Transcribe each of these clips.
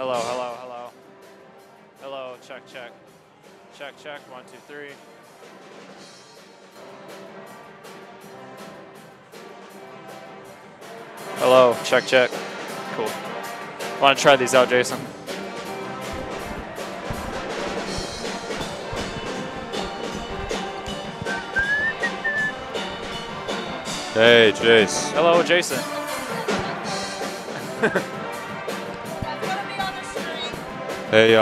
Hello, hello, hello. Hello, check, check. Check, check, 1, 2, 3. Hello, check, check. Cool. Want to try these out, Jason? Hey, Jace. Hello, Jason. Hey,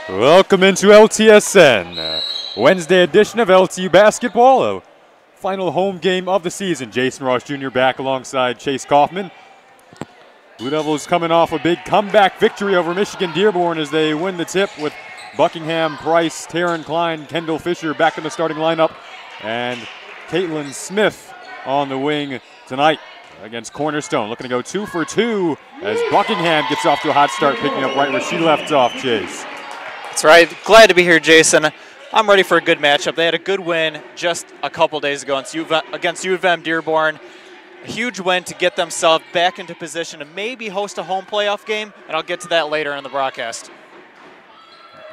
Welcome into LTSN, Wednesday edition of LTU basketball, a final home game of the season. Jason Ross Jr. back alongside Chase Kaufman. Blue Devils coming off a big comeback victory over Michigan Dearborn as they win the tip with Buckingham, Price, Taryn Klein, Kendall Fisher back in the starting lineup, and Caitlin Smith on the wing tonight against Cornerstone. Looking to go 2 for 2 as Buckingham gets off to a hot start, picking up right where she left off, Chase. That's right. Glad to be here, Jason. I'm ready for a good matchup. They had a good win just a couple days ago against U of M Dearborn. A huge win to get themselves back into position to maybe host a home playoff game, and I'll get to that later in the broadcast.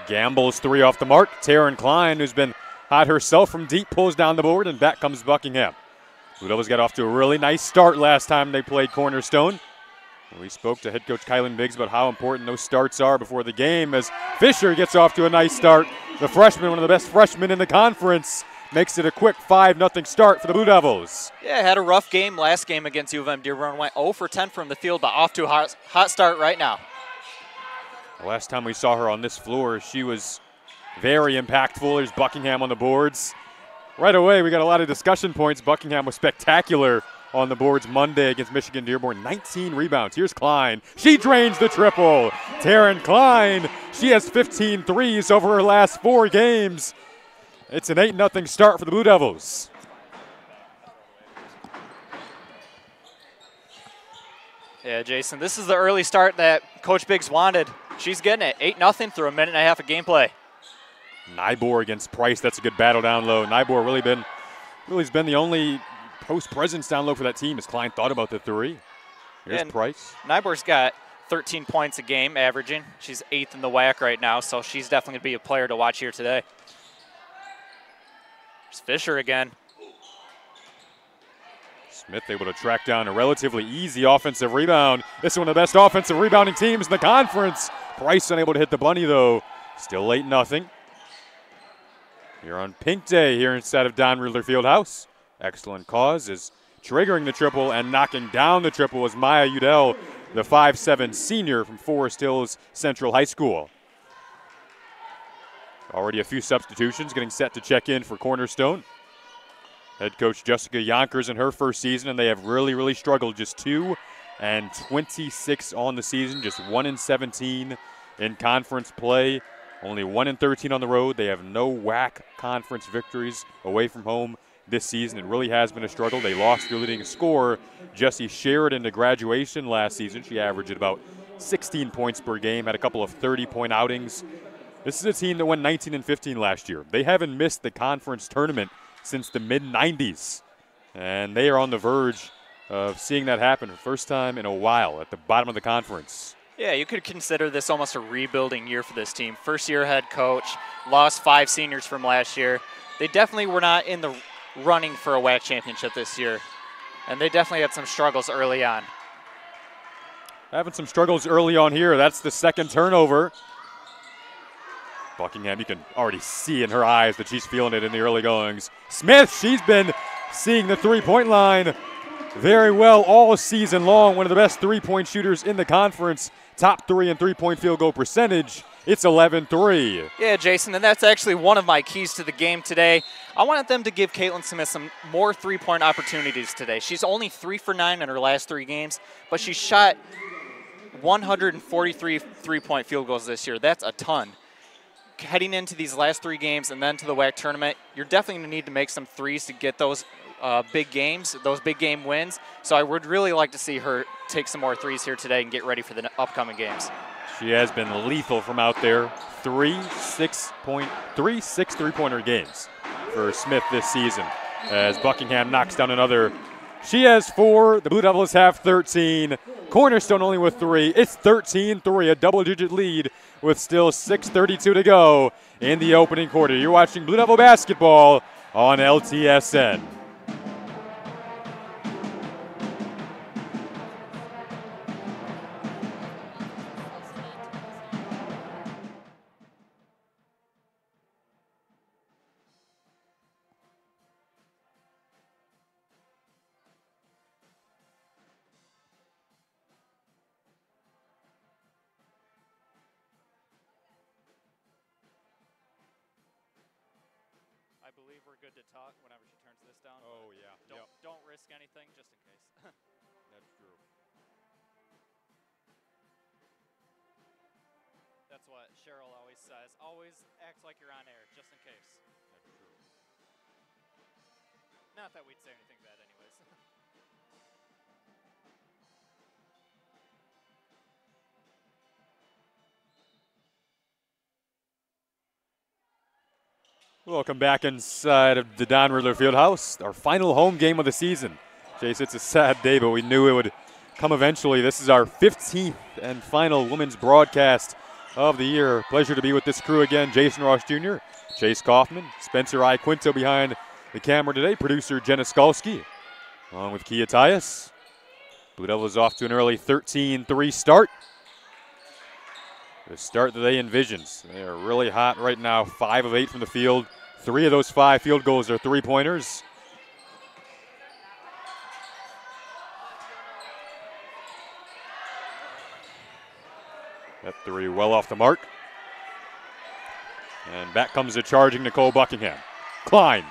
Gamble's 3 off the mark. Taryn Klein, who's been hot herself from deep, pulls down the board, and back comes Buckingham. Blue Devils got off to a really nice start last time they played Cornerstone. We spoke to head coach Kylan Biggs about how important those starts are before the game as Fisher gets off to a nice start. The freshman, one of the best freshmen in the conference, makes it a quick 5-0 start for the Blue Devils. Yeah, had a rough game last game against U of M Dearborn. Went 0 for 10 from the field, but off to a hot start right now. The last time we saw her on this floor, she was very impactful. There's Buckingham on the boards. Right away, we got a lot of discussion points. Buckingham was spectacular on the boards Monday against Michigan Dearborn. 19 rebounds. Here's Klein. She drains the triple. Taryn Klein, she has 15 threes over her last 4 games. It's an 8-0 start for the Blue Devils. Yeah, Jason, this is the early start that Coach Biggs wanted. She's getting it. 8-0 through a minute and a half of gameplay. Nybor against Price. That's a good battle down low. Nybor really has been the only post presence down low for that team as Klein thought about the 3. Here's Price. Nybor's got 13 points a game averaging. She's 8th in the WAC right now, so she's definitely going to be a player to watch here today. There's Fisher again. Smith able to track down a relatively easy offensive rebound. This is one of the best offensive rebounding teams in the conference. Price unable to hit the bunny, though. Still 8-0. You're on pink day here inside of Don Rudler Fieldhouse. Excellent cause is triggering the triple and knocking down the triple was Maya Udell, the 5'7" senior from Forest Hills Central High School. Already a few substitutions getting set to check in for Cornerstone. Head coach Jessica Yonkers in her first season, and they have really struggled. Just 2-26 on the season, just 1-17 in conference play. Only 1-13 on the road. They have no WAC conference victories away from home this season. It really has been a struggle. They lost their leading scorer, Jessie Sheridan, to graduation last season. She averaged about 16 points per game, had a couple of 30-point outings. This is a team that went 19-15 last year. They haven't missed the conference tournament since the mid-90s, and they are on the verge of seeing that happen for the first time in a while at the bottom of the conference. Yeah, you could consider this almost a rebuilding year for this team. First-year head coach, lost 5 seniors from last year. They definitely were not in the running for a WAC championship this year, and they definitely had some struggles early on. Having some struggles early on here. That's the second turnover. Buckingham, you can already see in her eyes that she's feeling it in the early goings. Smith, she's been seeing the three-point line very well all season long. One of the best three-point shooters in the conference. Top 3 in three-point field goal percentage. It's 11-3. Yeah, Jason, and that's actually one of my keys to the game today. I wanted them to give Caitlin Smith some more three-point opportunities today. She's only 3 for 9 in her last 3 games, but she shot 143 three-point field goals this year. That's a ton. Heading into these last 3 games and then to the WAC tournament, you're definitely going to need to make some threes to get those big games, those big game wins. So I would really like to see her take some more threes here today and get ready for the upcoming games. She has been lethal from out there. 3 three-pointer games for Smith this season as Buckingham knocks down another. She has 4. The Blue Devils have 13. Cornerstone only with 3. It's 13-3, a double-digit lead with still 6:32 to go in the opening quarter. You're watching Blue Devil basketball on LTSN. believe we're good to talk whenever she turns this down. Oh, yeah. Don't risk anything, just in case. That's true. That's what Cheryl always says. Always act like you're on air, just in case. That's true. Not that we'd say anything bad anyways. Welcome back inside of the Don Riddler Fieldhouse, our final home game of the season. Chase, it's a sad day, but we knew it would come eventually. This is our 15th and final women's broadcast of the year. Pleasure to be with this crew again. Jason Ross Jr., Chase Kaufman, Spencer I. Quinto behind the camera today, producer Jenna Skalski, along with Kia Tyus. Blue Devils off to an early 13-3 start. The start that they envisioned. They are really hot right now, 5 of 8 from the field. 3 of those 5 field goals are three-pointers. That 3 well off the mark. And back comes the charging Nicole Buckingham. Klein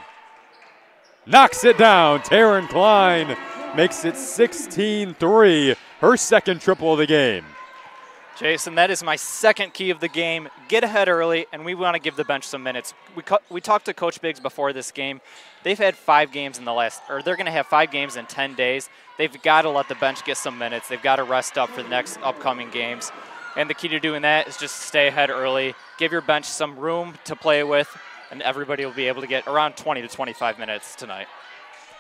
knocks it down. Taryn Klein makes it 16-3, her second triple of the game. Jason, that is my second key of the game. Get ahead early, and we want to give the bench some minutes. We talked to Coach Biggs before this game. They've had 5 games in the last, or they're going to have 5 games in 10 days. They've got to let the bench get some minutes. They've got to rest up for the next upcoming games. And the key to doing that is just stay ahead early. Give your bench some room to play with, and everybody will be able to get around 20 to 25 minutes tonight.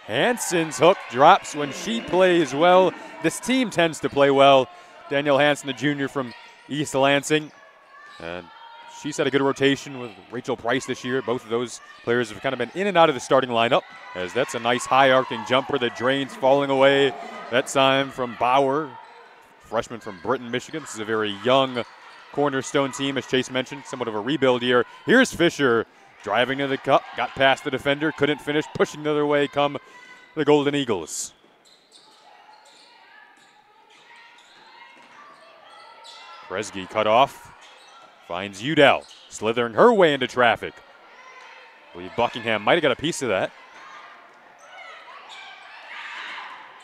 Hansen's hook drops when she plays well. This team tends to play well. Danielle Hansen, the junior from East Lansing. And she's had a good rotation with Rachel Price this year. Both of those players have kind of been in and out of the starting lineup, as that's a nice high-arcing jumper that drains, falling away. That time from Bauer, freshman from Britain, Michigan. This is a very young Cornerstone team, as Chase mentioned, somewhat of a rebuild year. Here's Fisher driving to the cup, got past the defender, couldn't finish, pushing the other way come the Golden Eagles. Kresge cut off, finds Udell, slithering her way into traffic. I believe Buckingham might have got a piece of that.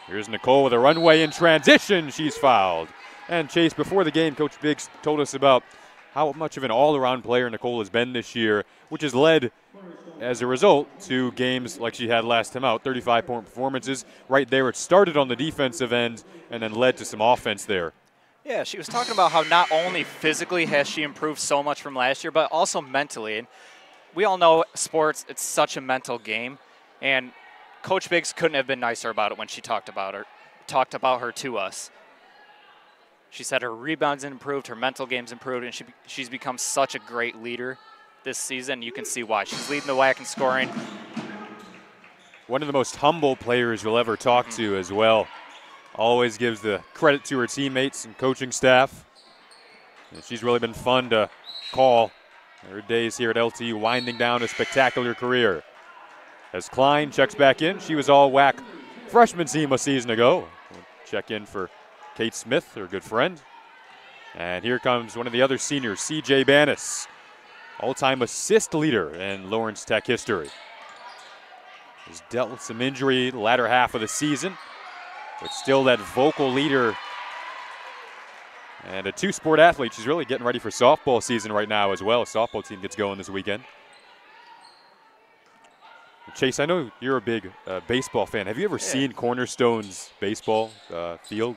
Here's Nicole with a runway in transition. She's fouled. And Chase, before the game, Coach Biggs told us about how much of an all-around player Nicole has been this year, which has led, as a result, to games like she had last time out, 35-point performances. Right there, it started on the defensive end and then led to some offense there. Yeah, she was talking about how not only physically has she improved so much from last year, but also mentally. And we all know sports, it's such a mental game. And Coach Biggs couldn't have been nicer about it when she talked about her to us. She said her rebounds improved, her mental game's improved, and she's become such a great leader this season. You can see why. She's leading the WAC in scoring. One of the most humble players you'll ever talk to as well. Always gives the credit to her teammates and coaching staff. And she's really been fun to call. Her days here at LTU winding down a spectacular career. As Klein checks back in, she was all WAC freshman team a season ago. We'll check in for Kate Smith, her good friend. And here comes one of the other seniors, C.J. Banis, all-time assist leader in Lawrence Tech history. Has dealt with some injury the latter half of the season, but still that vocal leader and a 2-sport athlete. She's really getting ready for softball season right now as well. Softball team gets going this weekend. Chase, I know you're a big baseball fan. Have you ever seen Cornerstone's baseball field?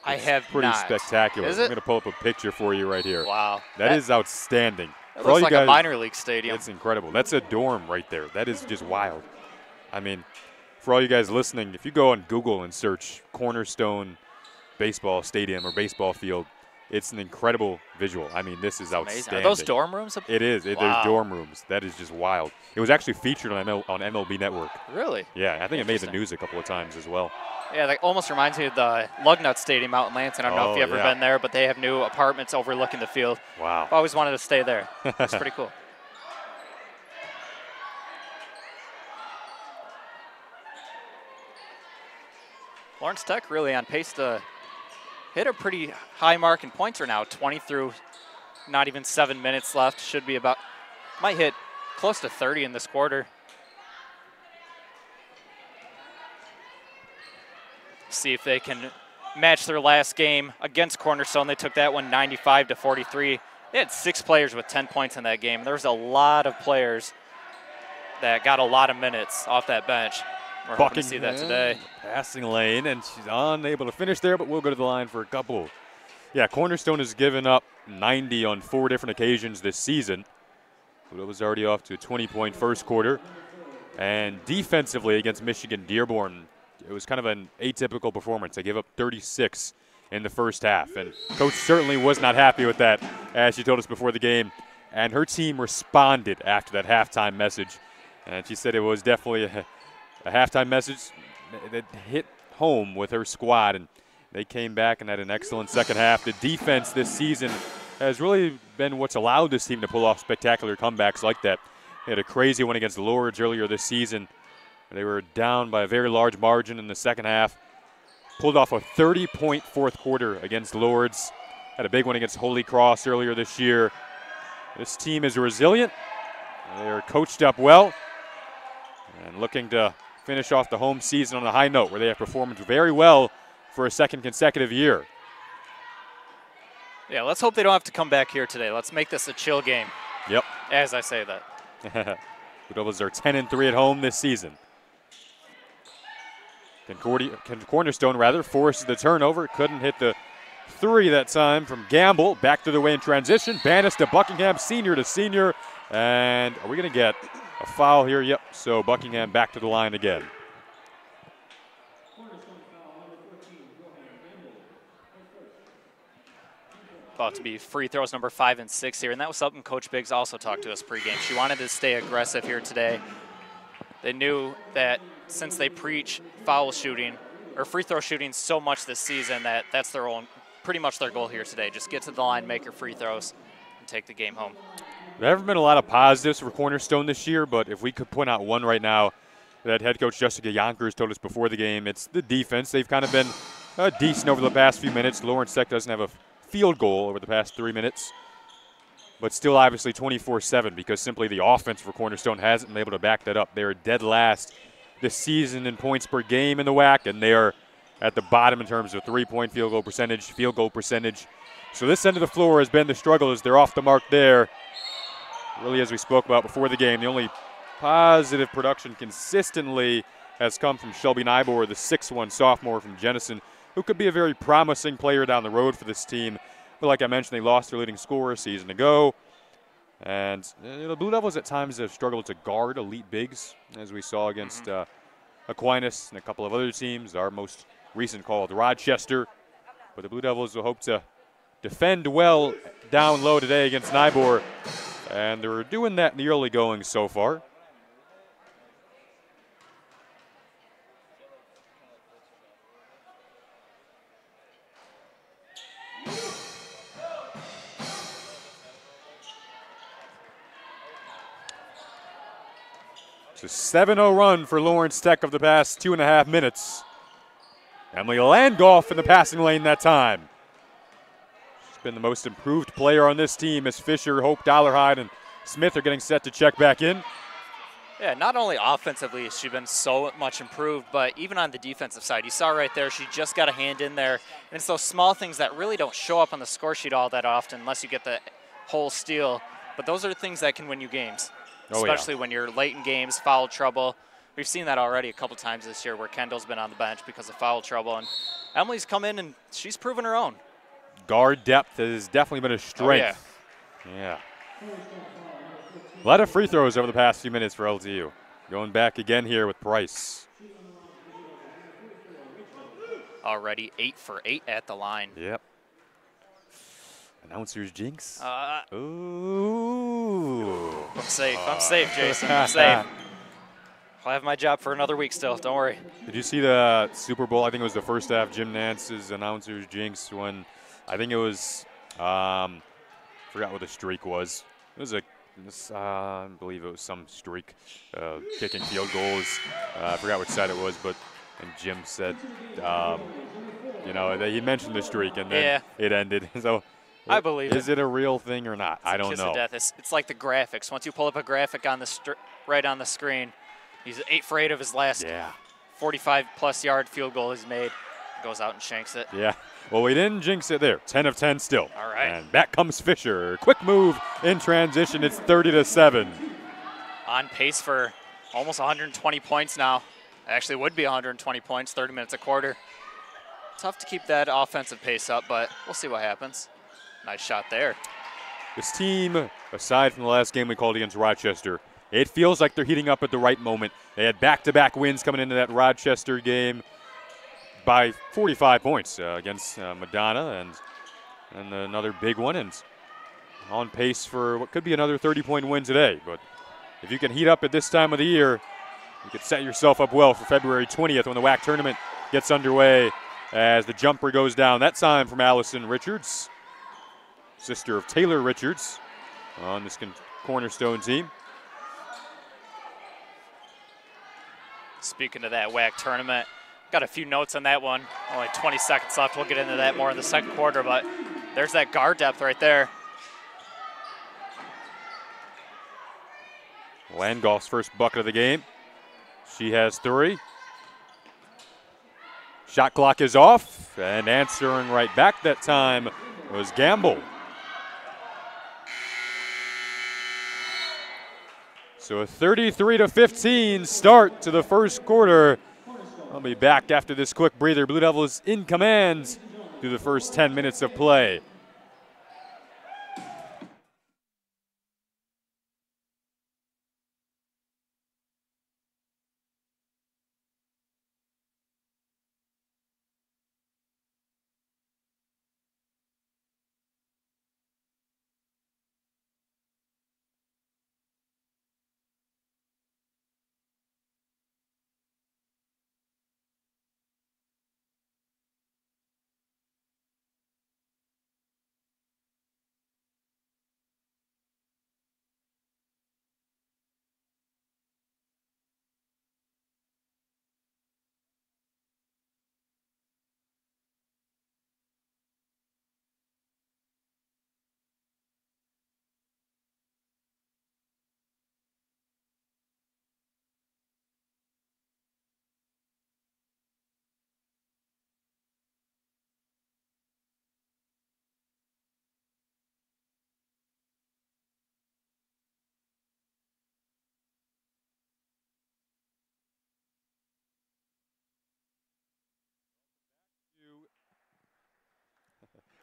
I have pretty not. spectacular. Is I'm it? going to pull up a picture for you right here. Wow. That is outstanding. It For all looks you like guys, a minor league stadium. it's incredible. That's a dorm right there. That is just wild. I mean, for all you guys listening, if you go on Google and search Cornerstone baseball stadium or baseball field, it's an incredible visual. I mean, this is outstanding. Are those dorm rooms? It is. Wow. There's dorm rooms. That is just wild. It was actually featured on MLB Network. Really? Yeah, I think it made the news a couple of times as well. Yeah, that almost reminds me of the Lugnut Stadium out in Lansing. I don't know if you've ever been there, but they have new apartments overlooking the field. Wow. I've always wanted to stay there. It's pretty cool. Lawrence Tech really on pace to hit a pretty high mark in points right now. 20 through not even 7 minutes left. Should be about, might hit close to 30 in this quarter. See if they can match their last game against Cornerstone. They took that one 95-43. They had 6 players with 10 points in that game. There was a lot of players that got a lot of minutes off that bench. We're hoping to see that today. Passing lane, and she's unable to finish there, but we'll go to the line for a couple. Yeah, Cornerstone has given up 90 on 4 different occasions this season. But it was already off to a 20-point first quarter. And defensively against Michigan Dearborn, it was kind of an atypical performance. They gave up 36 in the first half. And Coach certainly was not happy with that, as she told us before the game. And her team responded after that halftime message. And she said it was definitely a halftime message that hit home with her squad. And they came back and had an excellent second half. The defense this season has really been what's allowed this team to pull off spectacular comebacks like that. They had a crazy one against Lourdes earlier this season. They were down by a very large margin in the second half. Pulled off a 30-point fourth quarter against Lourdes. Had a big one against Holy Cross earlier this year. This team is resilient. They're coached up well and looking to finish off the home season on a high note where they have performed very well for a second consecutive year. Yeah, let's hope they don't have to come back here today. Let's make this a chill game. Yep. As I say that. Blue Devils are 10-3 at home this season. Cornerstone forces the turnover. Couldn't hit the 3 that time from Gamble. Back to the way in transition. Bannis to Buckingham, senior to senior. And are we going to get a foul here? Yep. So Buckingham back to the line again. About to be free throws number 5 and 6 here. And that was something Coach Biggs also talked to us pregame. She wanted to stay aggressive here today. They knew that since they preach foul shooting or free throw shooting so much this season that that's their own, pretty much their goal here today. Just get to the line, make your free throws, and take the game home. There haven't been a lot of positives for Cornerstone this year, but if we could point out one right now that head coach Jessica Yonkers told us before the game, it's the defense. They've kind of been decent over the past few minutes. Lawrence Tech doesn't have a field goal over the past 3 minutes, but still obviously 24-7 because simply the offense for Cornerstone hasn't been able to back that up. They're dead last this season in points per game in the WAC, and they are at the bottom in terms of three-point field goal percentage. So this end of the floor has been the struggle as they're off the mark there. Really, as we spoke about before the game, the only positive production consistently has come from Shelby Nybor, the 6'1 sophomore from Jenison, who could be a very promising player down the road for this team. But like I mentioned, they lost their leading scorer a season ago. And the Blue Devils at times have struggled to guard elite bigs, as we saw against Aquinas and a couple of other teams. Our most recent call with Rochester. But the Blue Devils will hope to defend well down low today against Nybor. And they're doing that in the early going so far. It's a 7-0 run for Lawrence Tech of the past 2.5 minutes. Emily Landgolf in the passing lane that time. She's been the most improved player on this team as Fisher, Hope, Dollarhide, and Smith are getting set to check back in. Yeah, not only offensively has she been so much improved, but even on the defensive side. You saw right there, she just got a hand in there. And it's those small things that really don't show up on the score sheet all that often unless you get the whole steal. But those are the things that can win you games. Especially when you're late in games, foul trouble. We've seen that already a couple times this year where Kendall's been on the bench because of foul trouble. And Emily's come in and she's proven her own. Guard depth has definitely been a strength. Oh, yeah. A lot of free throws over the past few minutes for LTU. Going back again here with Price. Already 8 for 8 at the line. Yep. Announcer's jinx. Ooh. I'm safe, Jason. I'm safe. I'll have my job for another week still. Don't worry. Did you see the Super Bowl? I think it was the first half. Jim Nance's announcer's jinx when I think it was forgot what the streak was. It was I believe it was some streak, kicking field goals. I forgot which side it was, and Jim said, he mentioned the streak and then it ended. So. I believe Is it a real thing or not? I don't know. Of death. It's like the graphics. Once you pull up a graphic on the right on the screen, he's 8 for 8 of his last 45-plus yard field goal he's made. goes out and shanks it. Yeah. Well, we didn't jinx it there. 10 of 10 still. All right. And back comes Fisher. Quick move in transition. It's 30-7. On pace for almost 120 points now. Actually would be 120 points, 30 minutes a quarter. Tough to keep that offensive pace up, but we'll see what happens. Nice shot there. This team, aside from the last game we called against Rochester, it feels like they're heating up at the right moment. They had back-to-back wins coming into that Rochester game by 45 points against Madonna, and another big one, and on pace for what could be another 30-point win today. But if you can heat up at this time of the year, you could set yourself up well for February 20th when the WAC tournament gets underway as the jumper goes down. That time from Allison Richards, sister of Taylor Richards, on this Cornerstone team. Speaking of that WAC tournament, got a few notes on that one. Only 20 seconds left. We'll get into that more in the second quarter, but there's that guard depth right there. Landgolf's first bucket of the game. She has 3. Shot clock is off, and answering right back that time was Gamble. So a 33-15 start to the first quarter. I'll be back after this quick breather. Blue Devils in command through the first 10 minutes of play.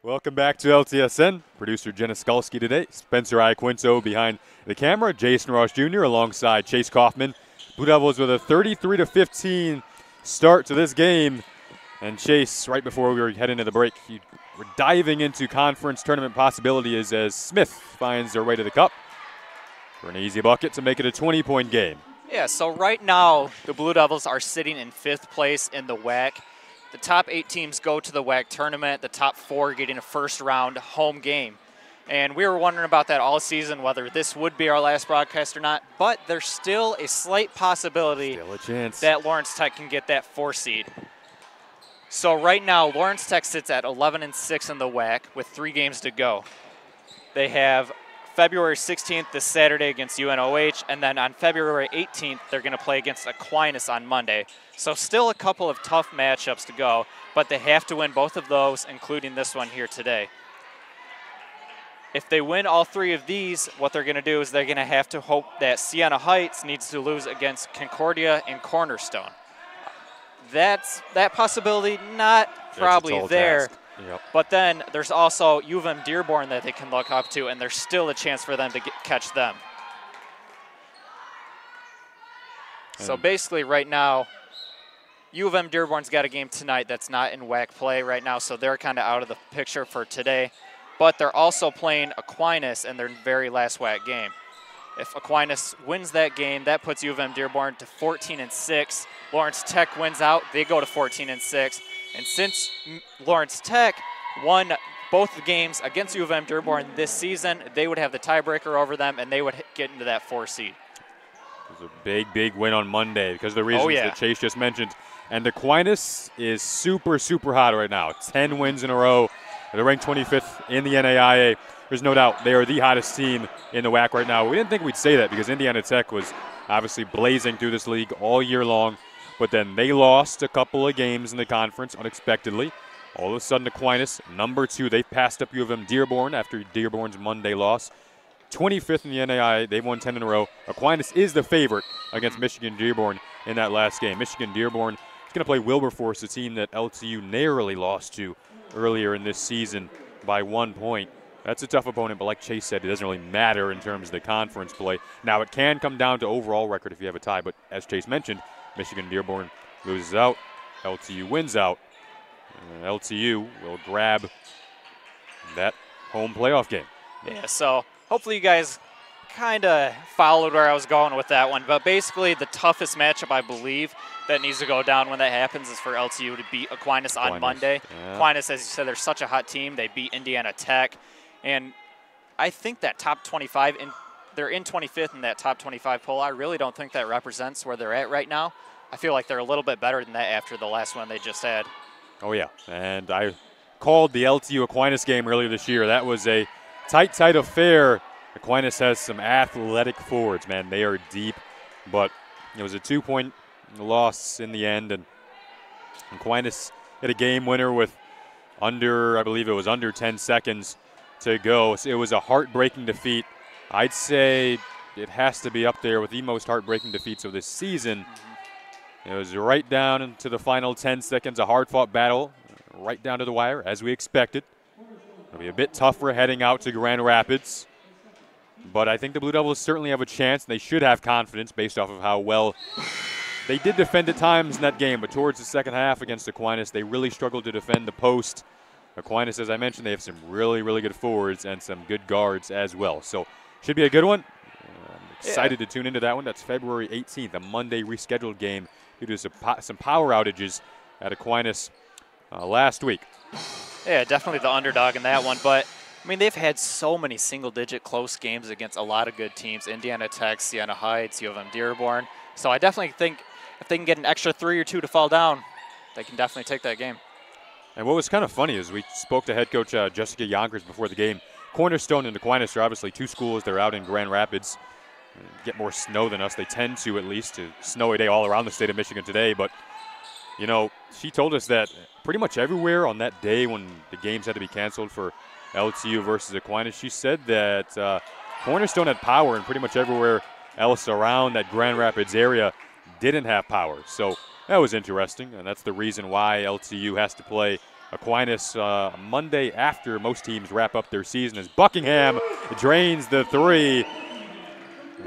Welcome back to LTSN. Producer Jenna Skulski today. Spencer Iaquinto behind the camera. Jason Ross Jr. alongside Chase Kaufman. Blue Devils with a 33-15 start to this game. And Chase, right before we were heading to the break, we're diving into conference tournament possibilities as Smith finds their way to the cup for an easy bucket to make it a 20-point game. Yeah, so right now the Blue Devils are sitting in 5th place in the WAC. The top 8 teams go to the WAC tournament, the top 4 getting a first-round home game. And we were wondering about that all season, whether this would be our last broadcast or not, but there's still a slight possibility that Lawrence Tech can get that 4 seed. So right now, Lawrence Tech sits at 11-6 in the WAC with 3 games to go. They have February 16th this Saturday against UNOH, and then on February 18th, they're going to play against Aquinas on Monday. So still a couple of tough matchups to go, but they have to win both of those, including this one here today. If they win all 3 of these, what they're going to do is they're going to have to hope that Siena Heights needs to lose against Concordia and Cornerstone. That possibility not probably there. Yep. But then there's also U of M Dearborn that they can look up to, and there's still a chance for them to catch them. So basically right now, U of M Dearborn's got a game tonight that's not in WAC play right now, so they're kind of out of the picture for today. But they're also playing Aquinas in their very last WAC game. If Aquinas wins that game, that puts U of M Dearborn to 14-6. Lawrence Tech wins out, they go to 14-6. And since Lawrence Tech won both the games against U of M Dearborn this season, they would have the tiebreaker over them, and they would get into that 4 seed. It was a big, big win on Monday because of the reasons that Chase just mentioned. And Aquinas is super, super hot right now. 10 wins in a row. They're ranked 25th in the NAIA. There's no doubt they are the hottest team in the WAC right now. We didn't think we'd say that because Indiana Tech was obviously blazing through this league all year long. but then they lost a couple of games in the conference unexpectedly. All of a sudden, Aquinas, number 2, they passed up U of M Dearborn after Dearborn's Monday loss. 25th in the NAI, they've won 10 in a row. Aquinas is the favorite against Michigan Dearborn in that last game. Michigan Dearborn is going to play Wilberforce, a team that LTU narrowly lost to earlier in this season by 1 point. That's a tough opponent, but like Chase said, it doesn't really matter in terms of the conference play. Now, it can come down to overall record if you have a tie, but as Chase mentioned, Michigan Dearborn loses out, LTU wins out. LTU will grab that home playoff game. Yeah, so hopefully you guys kind of followed where I was going with that one. But basically the toughest matchup, I believe, that needs to go down when that happens is for LTU to beat Aquinas on Monday. Yeah. Aquinas, as you said, they're such a hot team. They beat Indiana Tech. And I think that top 25, they're in 25th in that top 25 poll. I really don't think that represents where they're at right now. I feel like they're a little bit better than that after the last one they just had. Oh, yeah. And I called the LTU Aquinas game earlier this year. That was a tight affair. Aquinas has some athletic forwards, man. They are deep. But it was a 2-point loss in the end. And Aquinas hit a game winner with I believe it was under 10 seconds to go. So it was a heartbreaking defeat. I'd say it has to be up there with the most heartbreaking defeats of this season. It was right down into the final 10 seconds, a hard-fought battle, right down to the wire, as we expected. It'll be a bit tougher heading out to Grand Rapids. But I think the Blue Devils certainly have a chance. They should have confidence based off of how well they did defend at times in that game. But towards the second half against Aquinas, they really struggled to defend the post. Aquinas, as I mentioned, they have some really good forwards and some good guards as well. So should be a good one. I'm excited to tune into that one. That's February 18th, a Monday rescheduled game due to some power outages at Aquinas last week. Yeah, definitely the underdog in that one. But, I mean, they've had so many single-digit close games against a lot of good teams. Indiana Tech, Siena Heights, U of M Dearborn. So I definitely think if they can get an extra 3 or 2 to fall down, they can definitely take that game. And what was kind of funny is we spoke to head coach Jessica Yonkers before the game. Cornerstone and Aquinas are obviously 2 schools. They're out in Grand Rapids. Get more snow than us. They tend to, at least, to snowy day all around the state of Michigan today. But, you know, she told us that pretty much everywhere on that day when the games had to be canceled for LTU versus Aquinas, she said that Cornerstone had power and pretty much everywhere else around that Grand Rapids area didn't have power. So that was interesting, and that's the reason why LTU has to play Aquinas Monday after most teams wrap up their season as Buckingham drains the 3.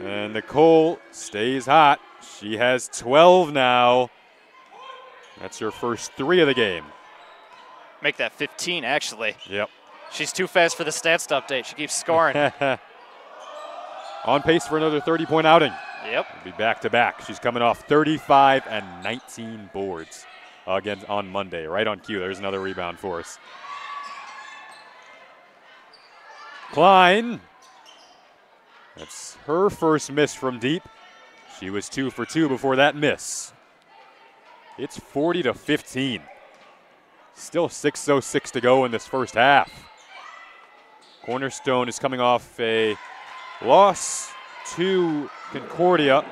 And Nicole stays hot. She has 12 now. That's her first 3 of the game. Make that 15, actually. Yep. She's too fast for the stats to update. She keeps scoring. On pace for another 30-point outing. Yep. It'll be back-to-back. She's coming off 35 and 19 boards again on Monday. Right on cue. There's another rebound for us. Klein. That's her first miss from deep. She was 2 for 2 before that miss. It's 40-15. Still 6:06 to go in this first half. Cornerstone is coming off a loss to Concordia.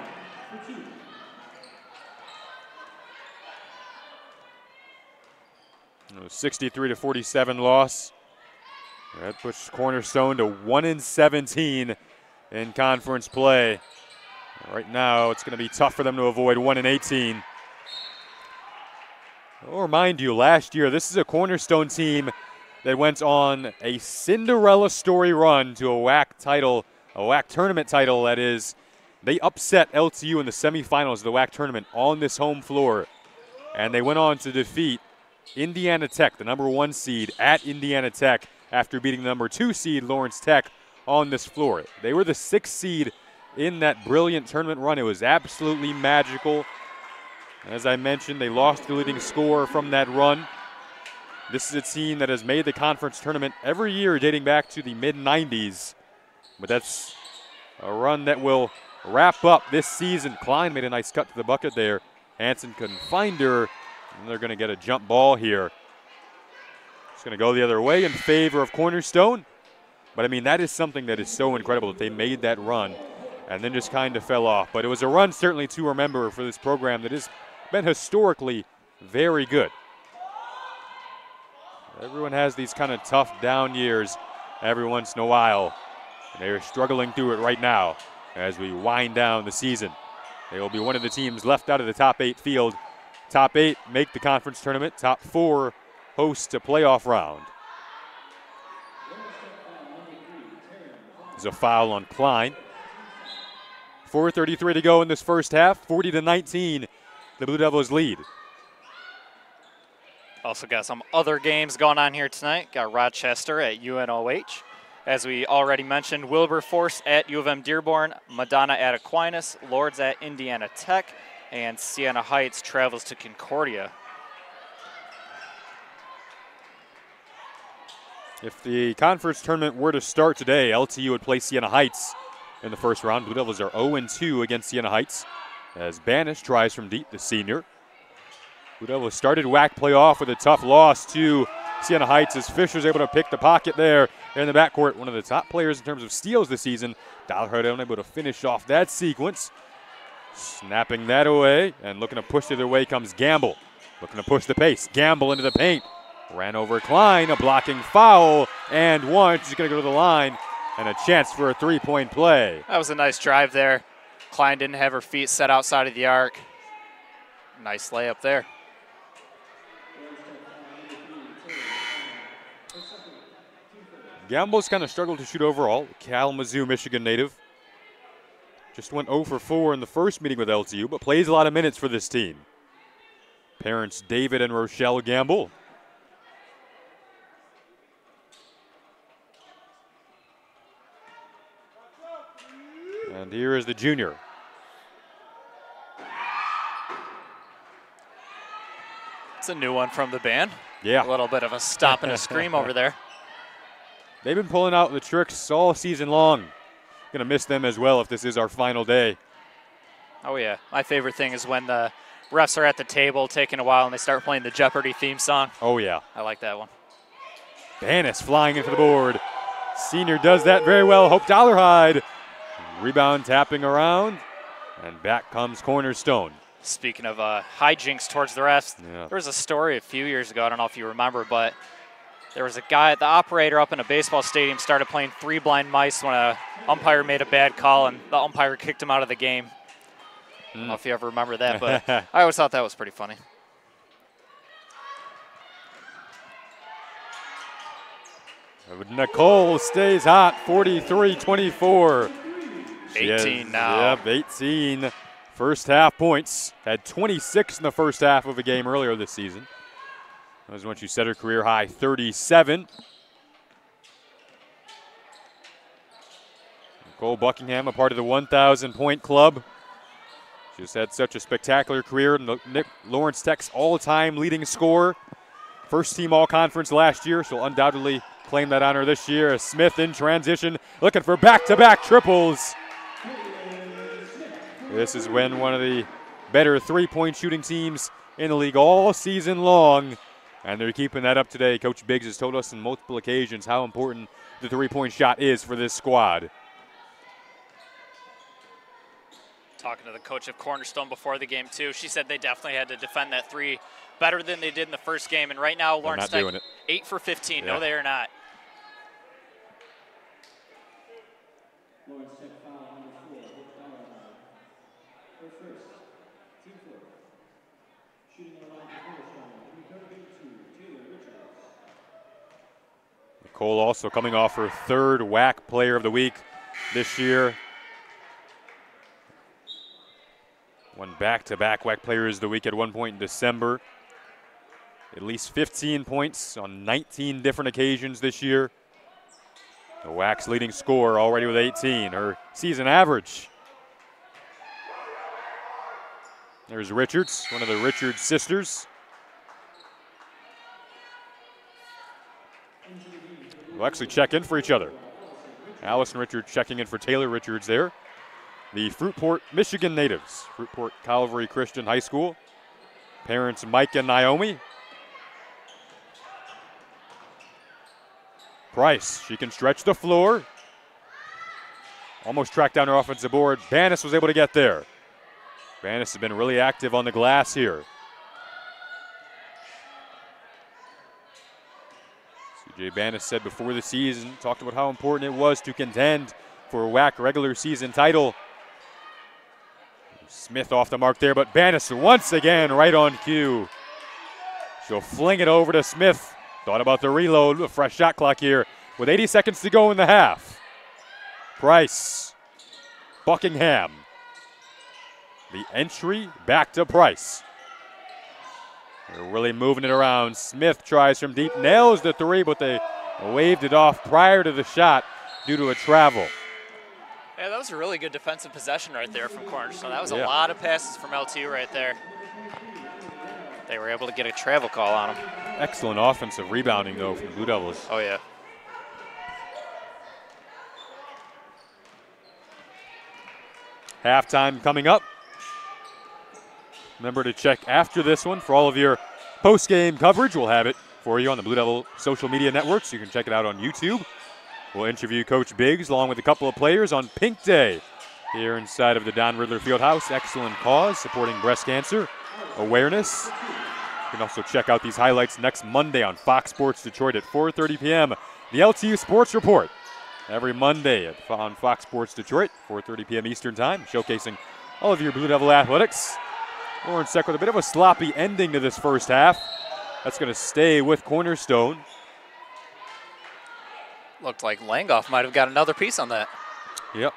It was 63-47 loss. That puts Cornerstone to 1-17 in conference play. Right now, it's going to be tough for them to avoid 1-18. I'll remind you, last year, this is a Cornerstone team that went on a Cinderella story run to a WAC title, a WAC tournament title, that is. They upset LTU in the semifinals of the WAC tournament on this home floor, and they went on to defeat Indiana Tech, the number 1 seed, at Indiana Tech after beating the number 2 seed, Lawrence Tech, on this floor. They were the 6th seed in that brilliant tournament run. It was absolutely magical. As I mentioned, they lost the leading scorer from that run. This is a team that has made the conference tournament every year dating back to the mid-90s. But that's a run that will wrap up this season. Klein made a nice cut to the bucket there. Hansen couldn't find her, and they're going to get a jump ball here. It's going to go the other way in favor of Cornerstone. But, I mean, that is something that is so incredible that they made that run and then just kind of fell off. But it was a run certainly to remember for this program that is been historically very good. Everyone has these kind of tough down years every once in a while. And they're struggling through it right now as we wind down the season. They will be one of the teams left out of the top 8 field. Top 8 make the conference tournament. Top 4 host a playoff round. There's a foul on Klein. 4:33 to go in this first half. 40-19, the Blue Devils lead. Also got some other games going on here tonight. Got Rochester at UNOH. As we already mentioned, Wilberforce at U of M Dearborn, Madonna at Aquinas, Lourdes at Indiana Tech, and Siena Heights travels to Concordia. If the conference tournament were to start today, LTU would play Siena Heights in the first round. Blue Devils are 0-2 against Siena Heights as Banish tries from deep, the senior. Blue Devils started WAC playoff with a tough loss to Siena Heights as Fisher's able to pick the pocket there in the backcourt. One of the top players in terms of steals this season. Dollarhead unable to finish off that sequence. Snapping that away and looking to push the other way comes Gamble. Looking to push the pace. Gamble into the paint. Ran over Klein, a blocking foul, and one. She's going to go to the line, and a chance for a three-point play. That was a nice drive there. Klein didn't have her feet set outside of the arc. Nice layup there. Gamble's kind of struggled to shoot overall. Kalamazoo, Michigan native. Just went 0 for 4 in the first meeting with LTU, but plays a lot of minutes for this team. Parents David and Rochelle Gamble. And here is the junior. It's a new one from the band. Yeah. A little bit of a stop and a scream over there. They've been pulling out the tricks all season long. Gonna miss them as well if this is our final day. Oh yeah, my favorite thing is when the refs are at the table taking a while and they start playing the Jeopardy theme song. Oh yeah. I like that one. Banis flying into the board. Senior does that very well. Hope Dollarhide. Rebound tapping around, and back comes Cornerstone. Speaking of hijinks towards the refs, Yeah. there was a story a few years ago, I don't know if you remember, but there was a guy, the operator up in a baseball stadium started playing Three Blind Mice when a umpire made a bad call, and the umpire kicked him out of the game. I don't know if you ever remember that, but I always thought that was pretty funny. Nicole stays hot, 43-24. 18 now. Yep, 18. First half points. Had 26 in the first half of a game earlier this season. That was when she set her career high 37. Nicole Buckingham, a part of the 1,000-point club. She's had such a spectacular career. Nick Lawrence Tech's all-time leading scorer. First team all-conference last year. She'll undoubtedly claim that honor this year. As Smith in transition, looking for back-to-back triples. This is when one of the better three-point shooting teams in the league all season long. And they're keeping that up today. Coach Biggs has told us on multiple occasions how important the three-point shot is for this squad. Talking to the coach of Cornerstone before the game, too, she said they definitely had to defend that three better than they did in the first game. And right now, Lawrence Tech, 8 for 15. Yeah. No, they are not. Nicole also coming off her third WAC Player of the Week this year. Won back-to-back WAC Players of the Week at one point in December. At least 15 points on 19 different occasions this year. The WAC's leading scorer already with 18, her season average. There's Richards, one of the Richards sisters. We'll actually check in for each other. Allison Richards checking in for Taylor Richards there. The Fruitport, Michigan natives. Fruitport Calvary Christian High School. Parents Mike and Naomi. Price, she can stretch the floor. Almost tracked down her offensive board. Banis was able to get there. Bannis has been really active on the glass here. C.J. Bannis said before the season, talked about how important it was to contend for a WAC regular season title. Smith off the mark there, but Bannis once again right on cue. She'll fling it over to Smith. Thought about the reload, a fresh shot clock here with 80 seconds to go in the half. Price, Buckingham. The entry back to Price. They're really moving it around. Smith tries from deep, nails the three, but they waved it off prior to the shot due to a travel. Yeah, that was a really good defensive possession right there from Cornerstone. That was a lot of passes from LTU right there. They were able to get a travel call on them. Excellent offensive rebounding, though, from Blue Devils. Oh, yeah. Halftime coming up. Remember to check after this one for all of your post-game coverage. We'll have it for you on the Blue Devil social media networks. You can check it out on YouTube. We'll interview Coach Biggs along with a couple of players on Pink Day here inside of the Don Riddler Fieldhouse. Excellent cause supporting breast cancer awareness. You can also check out these highlights next Monday on Fox Sports Detroit at 4:30 p.m. The LTU Sports Report every Monday on Fox Sports Detroit, 4:30 p.m. Eastern Time, showcasing all of your Blue Devil athletics. Lauren Seck with a bit of a sloppy ending to this first half. That's going to stay with Cornerstone. Looked like Langoff might have got another piece on that. Yep.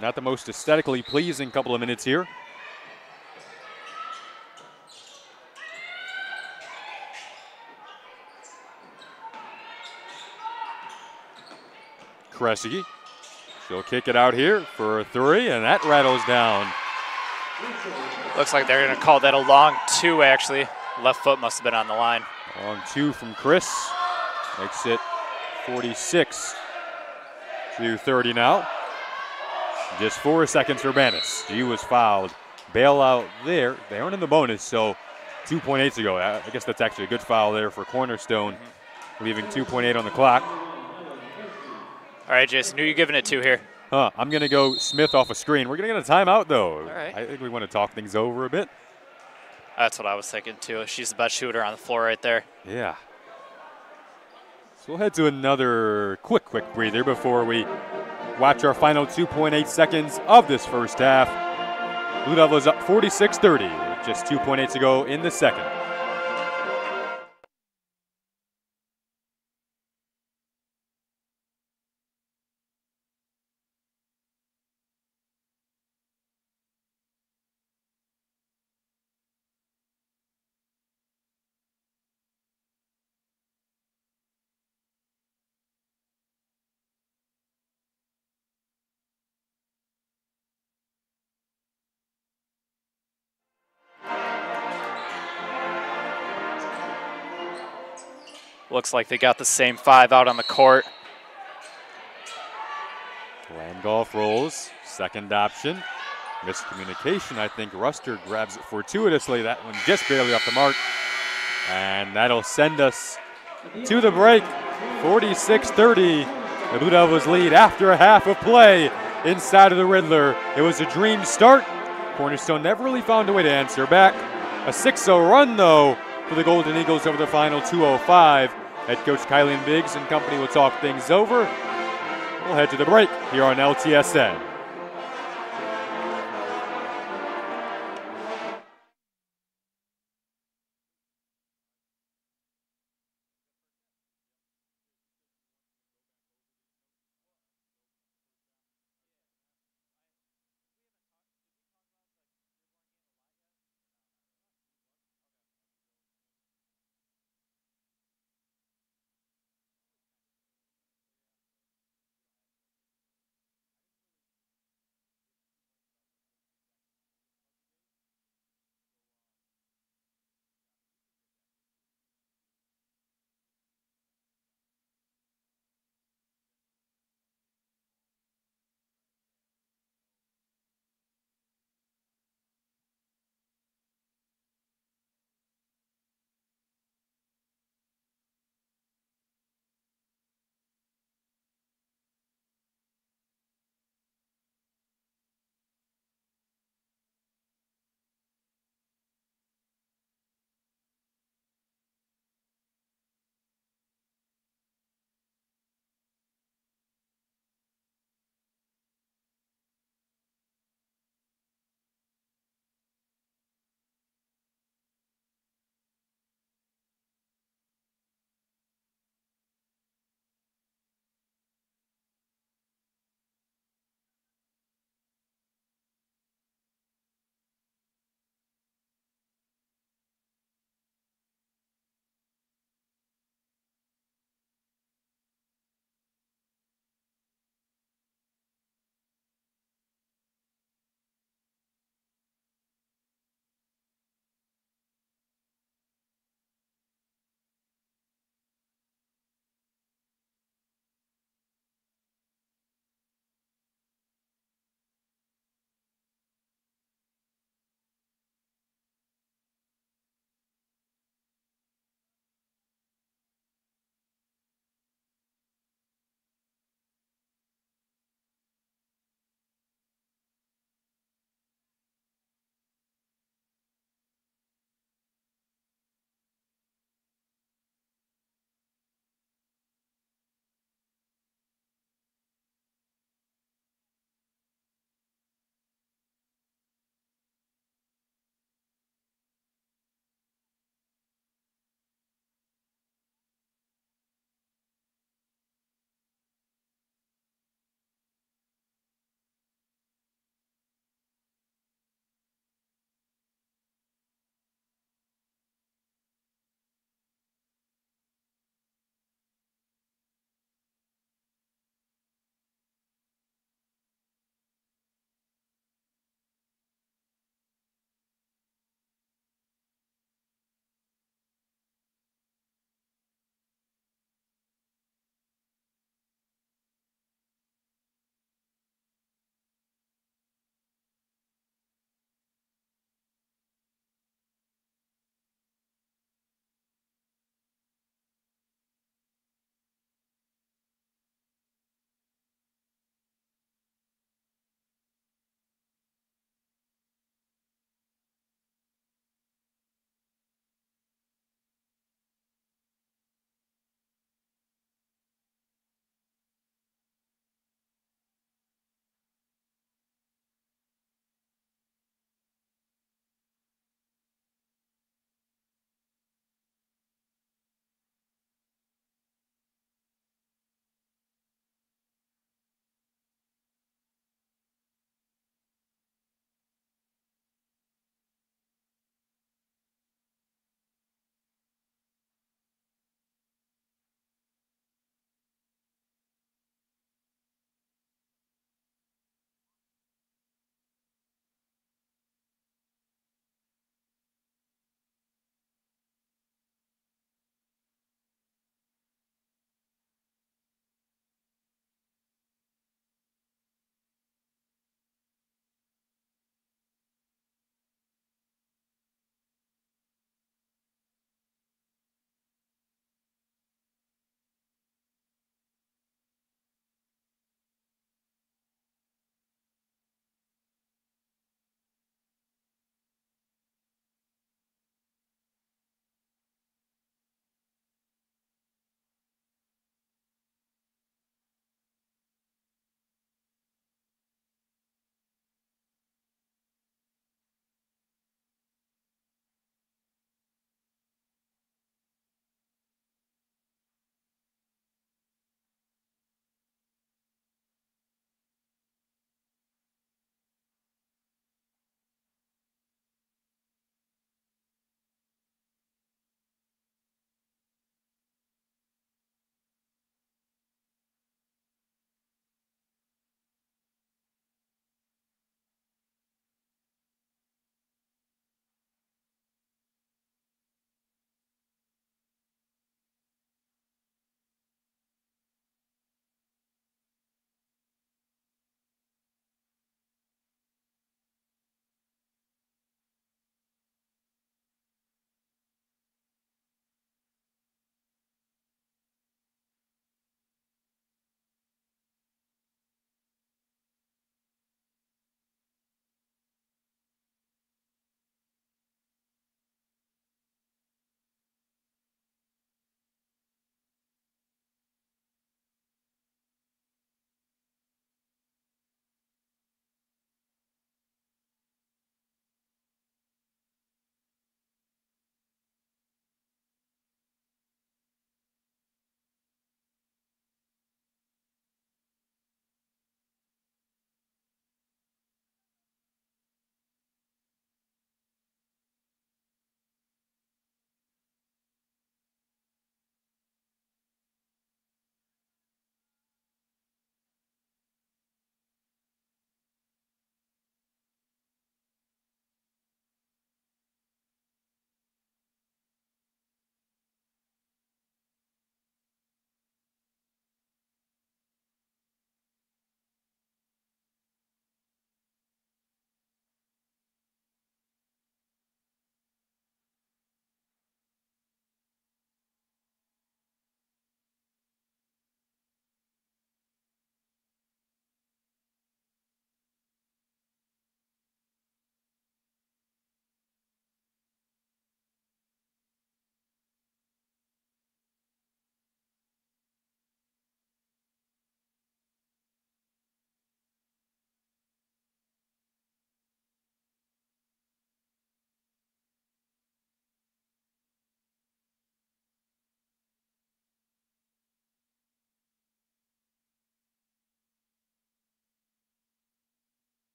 Not the most aesthetically pleasing couple of minutes here. Cressy, she'll kick it out here for a three, and that rattles down. Looks like they're going to call that a long two, actually. Left foot must have been on the line. Long two from Chris. Makes it 46 to 30 now. Just 4 seconds for Bannis. She was fouled. Bailout there. They aren't in the bonus, so 2.8 to go. I guess that's actually a good foul there for Cornerstone, leaving 2.8 on the clock. All right, Jason, who are you giving it to here? I'm going to go Smith off a screen. We're going to get a timeout, though. All right. I think we want to talk things over a bit. That's what I was thinking, too. She's the best shooter on the floor right there. Yeah. So we'll head to another quick breather before we watch our final 2.8 seconds of this first half. Blue Devils up 46-30 with just 2.8 to go in the second. Looks like they got the same 5 out on the court. Landgolf rolls, second option. Miscommunication, I think. Ruster grabs it fortuitously. That one just barely off the mark. And that'll send us to the break. 46-30. The Blue Devils lead after a half of play inside of the Riddler. It was a dream start. Cornerstone never really found a way to answer back. A 6-0 run, though, for the Golden Eagles over the final 2:05. Head coach Kylan Biggs and company will talk things over. We'll head to the break here on LTSN.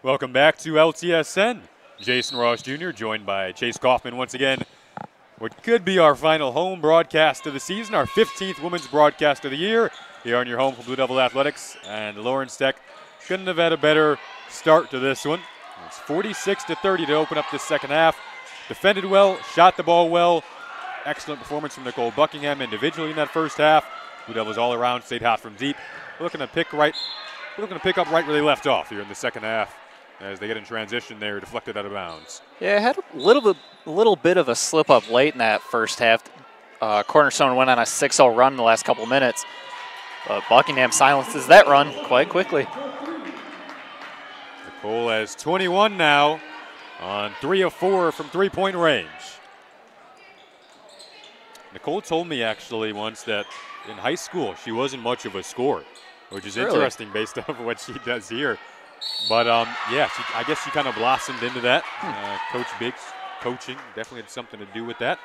Welcome back to LTSN. Jason Ross Jr. joined by Chase Kaufman once again. What could be our final home broadcast of the season, our 15th women's broadcast of the year. Here on your home for Blue Devil Athletics, and Lawrence Tech couldn't have had a better start to this one. It's 46-30 to open up this second half. Defended well, shot the ball well. Excellent performance from Nicole Buckingham individually in that first half. Blue Devils all around stayed hot from deep. We're looking to pick up right where they left off here in the second half as they get in transition there, deflected out of bounds. Yeah, it had a little bit of a slip up late in that first half. Cornerstone went on a 6-0 run in the last couple minutes, but Buckingham silences that run quite quickly. Nicole has 21 now on 3 of 4 from three-point range. Nicole told me actually once that in high school she wasn't much of a scorer, which is interesting based off of what she does here. But yeah, I guess she kind of blossomed into that. Coach Biggs coaching definitely had something to do with that.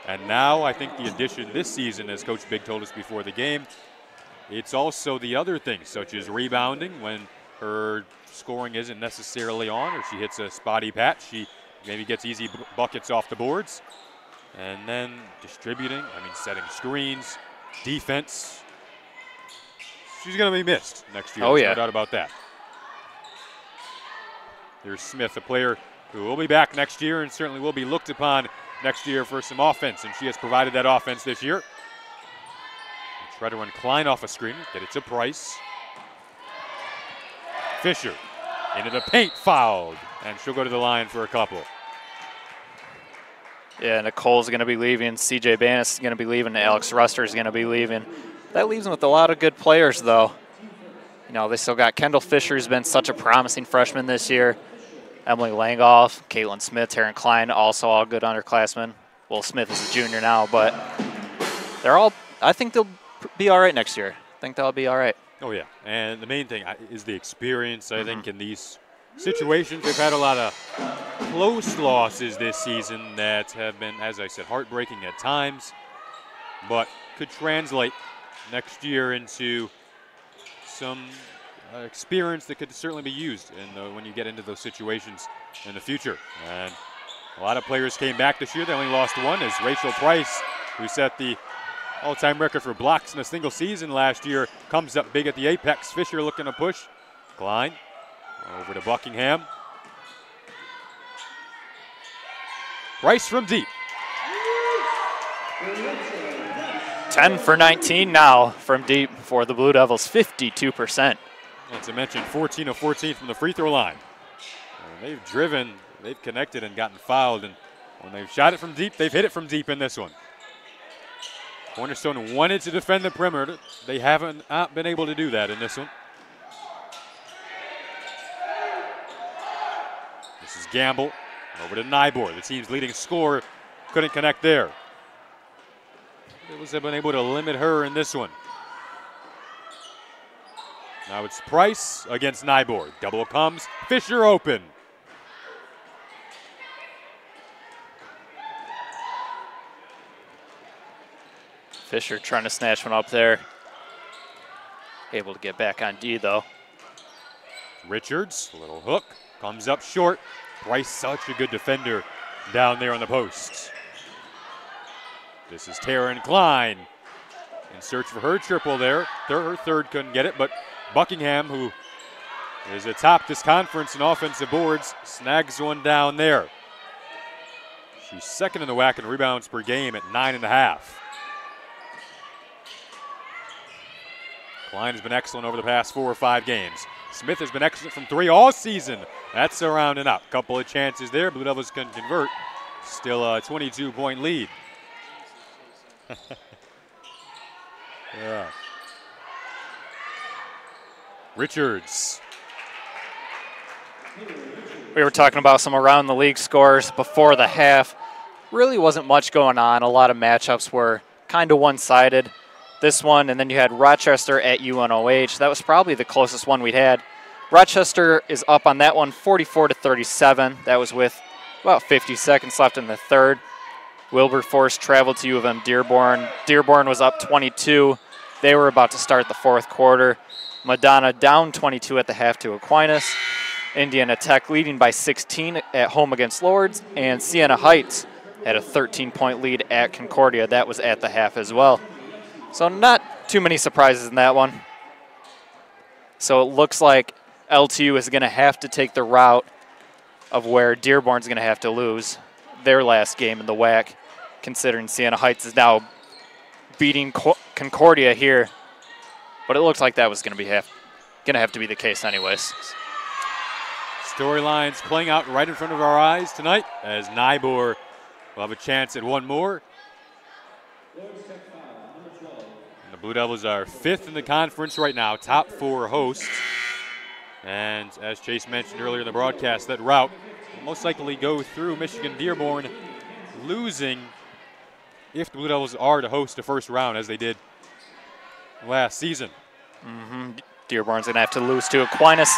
And now I think the addition this season, as Coach Big told us before the game, it's also the other things such as rebounding when her scoring isn't necessarily on or she hits a spotty patch. She maybe gets easy buckets off the boards. And then distributing, setting screens, defense. She's going to be missed next year. Oh, yeah. No doubt about that. Here's Smith, a player who will be back next year and certainly will be looked upon next year for some offense, and she has provided that offense this year. Try to run Klein off a screen, get it to Price. Fisher into the paint, fouled, and she'll go to the line for a couple. Yeah, Nicole's going to be leaving. C.J. Banis is going to be leaving. Alex Ruster is going to be leaving. That leaves them with a lot of good players, though. They still got Kendall Fisher, who's been such a promising freshman this year. Emily Langoff, Caitlin Smith, Taryn Klein, also all good underclassmen. Well, Smith is a junior now, but I think they'll be all right next year. I think they'll be all right. Oh, yeah. And the main thing is the experience, I think, in these situations. They've had a lot of close losses this season that have been, as I said, heartbreaking at times, but could translate next year into some experience that could certainly be used when you get into those situations in the future. And a lot of players came back this year. They only lost one, as Rachel Price, who set the all-time record for blocks in a single season last year, comes up big at the apex. Fisher looking to push. Klein over to Buckingham. Price from deep. 10 for 19 now from deep for the Blue Devils, 52%. As I mentioned, 14 of 14 from the free throw line. They've driven, they've connected and gotten fouled, and when they've shot it from deep, they've hit it from deep in this one. Cornerstone wanted to defend the perimeter. They haven't been able to do that in this one. This is Gamble over to Nybor, the team's leading scorer. Couldn't connect there. They've been able to limit her in this one. Now it's Price against Nybor. Double comes, Fisher open. Fisher trying to snatch one up there. Able to get back on D, though. Richards, a little hook, comes up short. Price, such a good defender down there on the posts. This is Taryn Klein in search for her triple there. Her third couldn't get it, but Buckingham, who is atop this conference in offensive boards, snags one down there. She's second in the WAC in rebounds per game at 9.5. Klein has been excellent over the past 4 or 5 games. Smith has been excellent from 3 all season. That's a round and up. Couple of chances there. Blue Devils can convert. Still a 22-point lead. Yeah. Richards. We were talking about some around the league scores before the half. Really wasn't much going on. A lot of matchups were kind of one-sided. This one, and then you had Rochester at UNOH. That was probably the closest one we'd had. Rochester is up on that one, 44-37. That was with about 50 seconds left in the third. Wilberforce traveled to U of M Dearborn. Dearborn was up 22. They were about to start the fourth quarter. Madonna down 22 at the half to Aquinas. Indiana Tech leading by 16 at home against Lords, and Siena Heights had a 13-point lead at Concordia. That was at the half as well. So not too many surprises in that one. So it looks like LTU is going to have to take the route of where Dearborn's going to have to lose their last game in the WAC, considering Siena Heights is now beating Concordia here. But it looks like that was going to have to be the case anyways. Storylines playing out right in front of our eyes tonight as Nybor will have a chance at one more. And the Blue Devils are 5th in the conference right now, top 4 hosts. And as Chase mentioned earlier in the broadcast, that route will most likely go through Michigan Dearborn, losing if the Blue Devils are to host the first round as they did last season. Dearborn's going to have to lose to Aquinas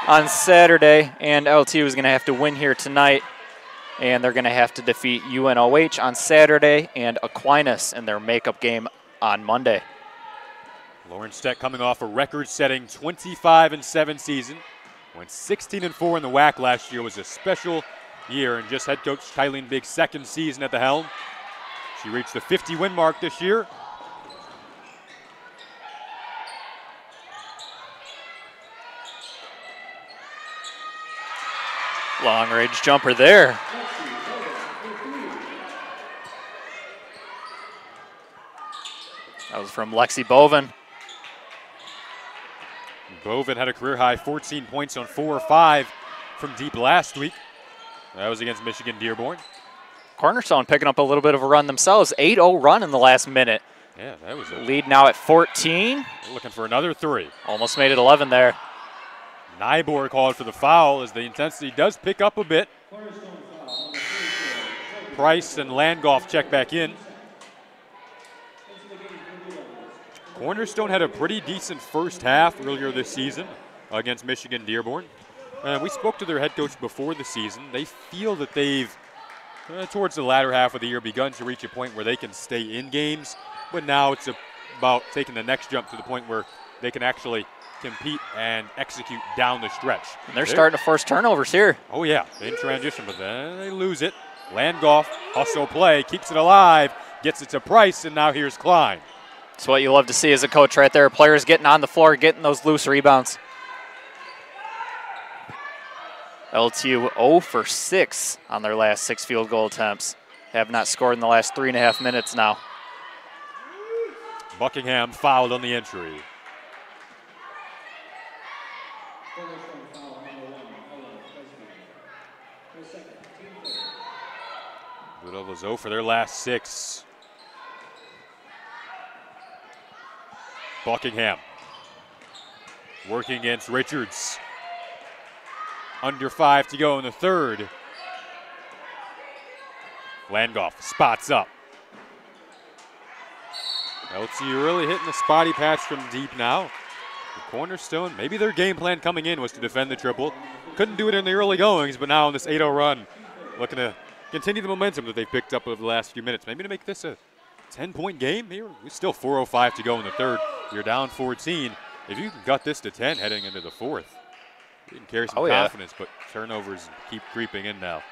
on Saturday, and LTU is going to have to win here tonight, and they're going to have to defeat UNOH on Saturday and Aquinas in their makeup game on Monday. Lawrence Tech coming off a record-setting 25-7 season. Went 16-4 in the WAC last year. Was a special year, and just head coach Kylene Big's second season at the helm. She reached the 50-win mark this year. Long-range jumper there. That was from Lexi Bovin. Bovin had a career-high 14 points on 4 or 5 from deep last week. That was against Michigan Dearborn. Cornerstone picking up a little bit of a run themselves. 8-0 run in the last minute. Yeah, that was a lead now at 14. Looking for another 3. Almost made it 11 there. Nybor called for the foul as the intensity does pick up a bit. Price and Landgolf check back in. Cornerstone had a pretty decent first half earlier this season against Michigan Dearborn. We spoke to their head coach before the season. They feel that they've, towards the latter half of the year, begun to reach a point where they can stay in games. But now it's about taking the next jump to the point where they can actually compete and execute down the stretch. And they're starting to force turnovers here. Oh, yeah, in transition, but then they lose it. Landgolf, hustle play, keeps it alive, gets it to Price, and now here's Klein. That's what you love to see as a coach right there. Players getting on the floor, getting those loose rebounds. LTU 0 for 6 on their last 6 field goal attempts. Have not scored in the last 3.5 minutes now. Buckingham fouled on the entry. Blue Devils 0 for their last 6. Buckingham working against Richards. Under 5 to go in the third. Landgolf spots up. LTU really hitting the spotty patch from deep now. The Cornerstone, maybe their game plan coming in was to defend the triple. Couldn't do it in the early goings, but now in this 8-0 run, looking to continue the momentum that they've picked up over the last few minutes. Maybe to make this a 10-point game here. We're still 4:05 to go in the third. You're down 14. If you can gut this to 10 heading into the fourth, you can carry some confidence, but turnovers keep creeping in now.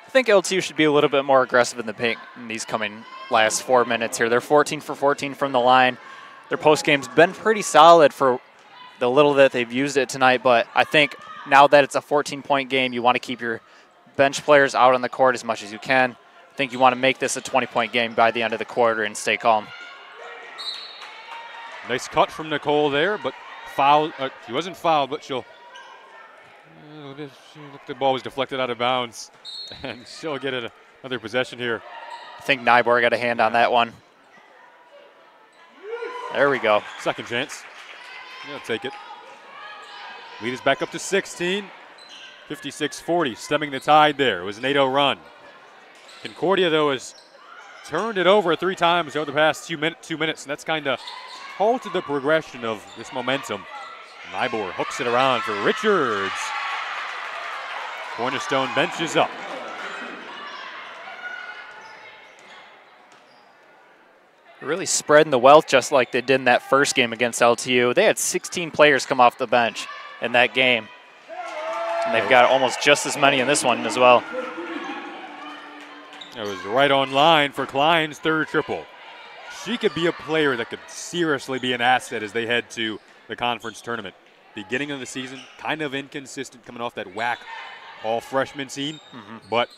I think LTU should be a little bit more aggressive in the paint in these coming last 4 minutes here. They're 14 for 14 from the line. Their post game's been pretty solid for the little that they've used it tonight, but I think now that it's a 14-point game, you want to keep your bench players out on the court as much as you can. I think you want to make this a 20-point game by the end of the quarter and stay calm. Nice cut from Nicole there, but foul. She wasn't fouled, but she'll. The ball was deflected out of bounds, and she'll get another possession here. I think Nybor got a hand on that one. There we go. Second chance. Yeah, take it. Lead is back up to 16. 56-40, stemming the tide there. It was an 8-0 run. Concordia, though, has turned it over 3 times over the past 2 minutes, and that's kind of halted the progression of this momentum. Nybor hooks it around for Richards. Cornerstone benches up. Really spreading the wealth just like they did in that first game against LTU. They had 16 players come off the bench in that game. And they've got almost just as many in this one as well. It was right on line for Klein's third triple. She could be a player that could seriously be an asset as they head to the conference tournament. Beginning of the season, kind of inconsistent coming off that WAC all-freshman scene. But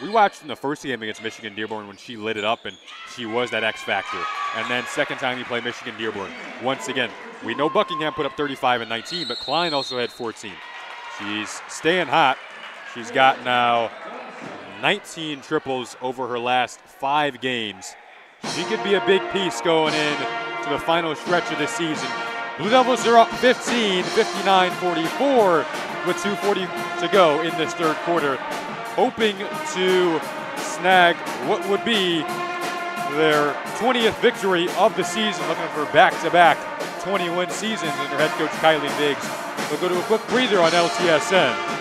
we watched in the first game against Michigan Dearborn when she lit it up, and she was that X factor. And then second time you play Michigan Dearborn, once again, we know Buckingham put up 35 and 19, but Klein also had 14. She's staying hot. She's got now 19 triples over her last 5 games. She could be a big piece going in to the final stretch of this season. Blue Devils are up 15, 59-44 with 2:40 to go in this third quarter, hoping to snag what would be their 20th victory of the season, looking for back-to-back 20-win seasons under head coach Kylie Biggs. We'll go to a quick breather on LTSN.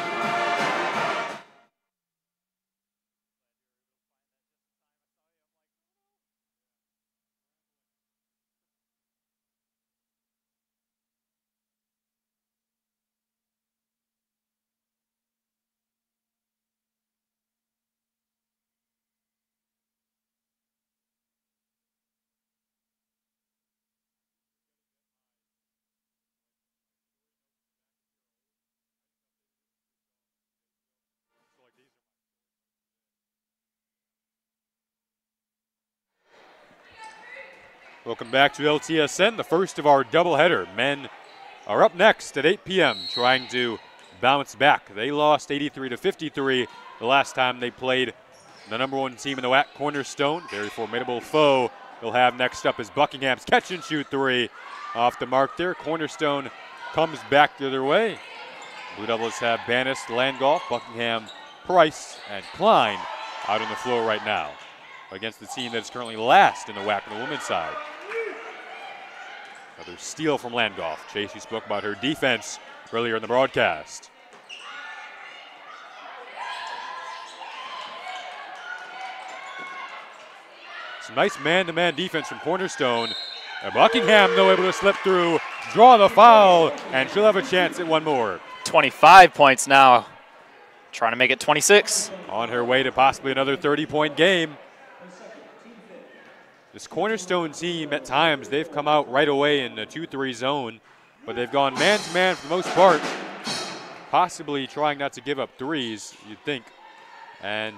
Welcome back to LTSN, the first of our doubleheader. Men are up next at 8 p.m. trying to bounce back. They lost 83-53 the last time they played the #1 team in the WAC, Cornerstone. Very formidable foe they'll have next up is Buckingham's catch-and-shoot 3 off the mark there. Cornerstone comes back the other way. Blue Devils have Bannis, Landgolf, Buckingham, Price, and Klein out on the floor right now against the team that's currently last in the WAC on the women's side. Another steal from Landgolf. Chase, you spoke about her defense earlier in the broadcast. Some nice man-to-man defense from Cornerstone. And Buckingham, though, able to slip through, draw the foul, and she'll have a chance at one more. 25 points now. Trying to make it 26. On her way to possibly another 30-point game. This Cornerstone team, at times, they've come out right away in the 2-3 zone, but they've gone man-to-man for the most part, possibly trying not to give up threes, you'd think. And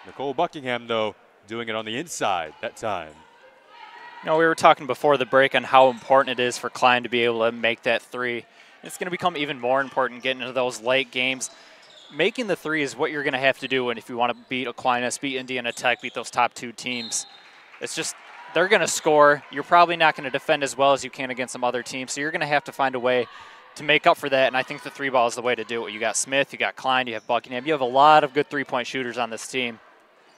Nicole Buckingham, though, doing it on the inside that time. You know, we were talking before the break on how important it is for Klein to be able to make that three. It's going to become even more important getting into those late games. Making the three is what you're going to have to do, and if you want to beat Aquinas, beat Indiana Tech, beat those top 2 teams, it's just they're going to score. You're probably not going to defend as well as you can against some other teams, so you're going to have to find a way to make up for that, and I think the 3-ball is the way to do it. You got Smith, you got Klein, you have Buckingham. You have a lot of good 3-point shooters on this team,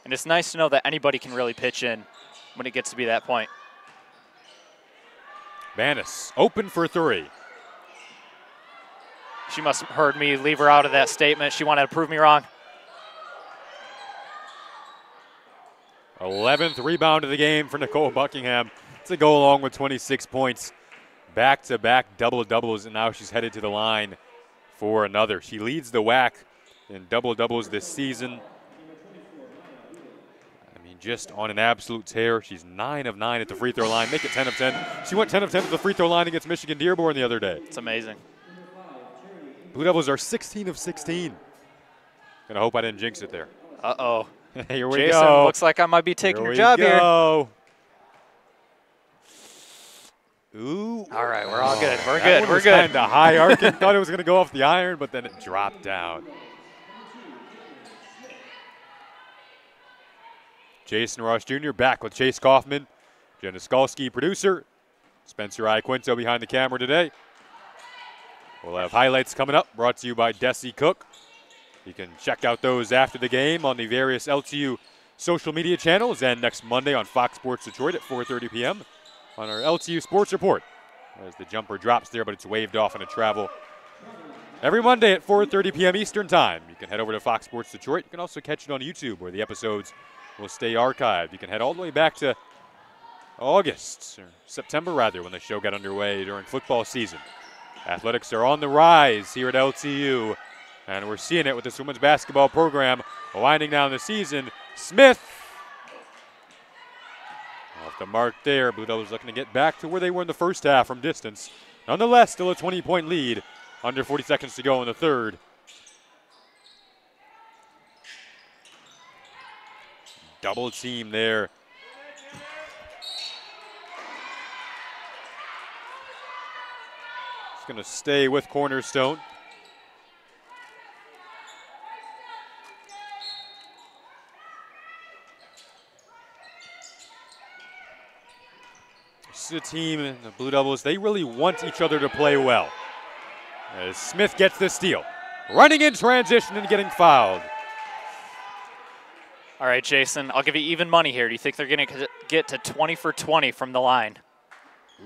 and it's nice to know that anybody can really pitch in when it gets to be that point. Bannis open for 3. She must have heard me leave her out of that statement. She wanted to prove me wrong. 11th rebound of the game for Nicole Buckingham to go along with 26 points. Back-to-back double-doubles, and now she's headed to the line for another. She leads the WAC in double-doubles this season. I mean, just on an absolute tear. She's 9 of 9 at the free throw line. Make it 10 of 10. She went 10 of 10 at the free throw line against Michigan Dearborn the other day. It's amazing. Blue Devils are 16 of 16. And I hope I didn't jinx it there. Uh-oh. Here we Jason, go. looks like I might be taking Here your job here. Ooh. All right, we're all good. We're That good. one We're was good. kind of high arcing. Thought it was going to go off the iron, but then it dropped down. Jason Ross Jr. back with Chase Kaufman. Jenna Skalski, producer. Spencer Iaquinto behind the camera today. We'll have highlights coming up, brought to you by Desi Cook. You can check out those after the game on the various LTU social media channels and next Monday on Fox Sports Detroit at 4:30 p.m. on our LTU Sports Report. As the jumper drops there, but it's waved off on a travel. Every Monday at 4:30 p.m. Eastern Time. You can head over to Fox Sports Detroit. You can also catch it on YouTube where the episodes will stay archived. You can head all the way back to August, or September rather, when the show got underway during football season. Athletics are on the rise here at LTU. And we're seeing it with this women's basketball program winding down the season. Smith off the mark there. Blue Devils looking to get back to where they were in the first half from distance. Nonetheless, still a 20-point lead. Under 40 seconds to go in the third. Double team there. It's going to stay with Cornerstone. This is a team, the Blue Devils, they really want each other to play well. As Smith gets the steal. Running in transition and getting fouled. All right, Jason, I'll give you even money here. Do you think they're going to get to 20 for 20 from the line?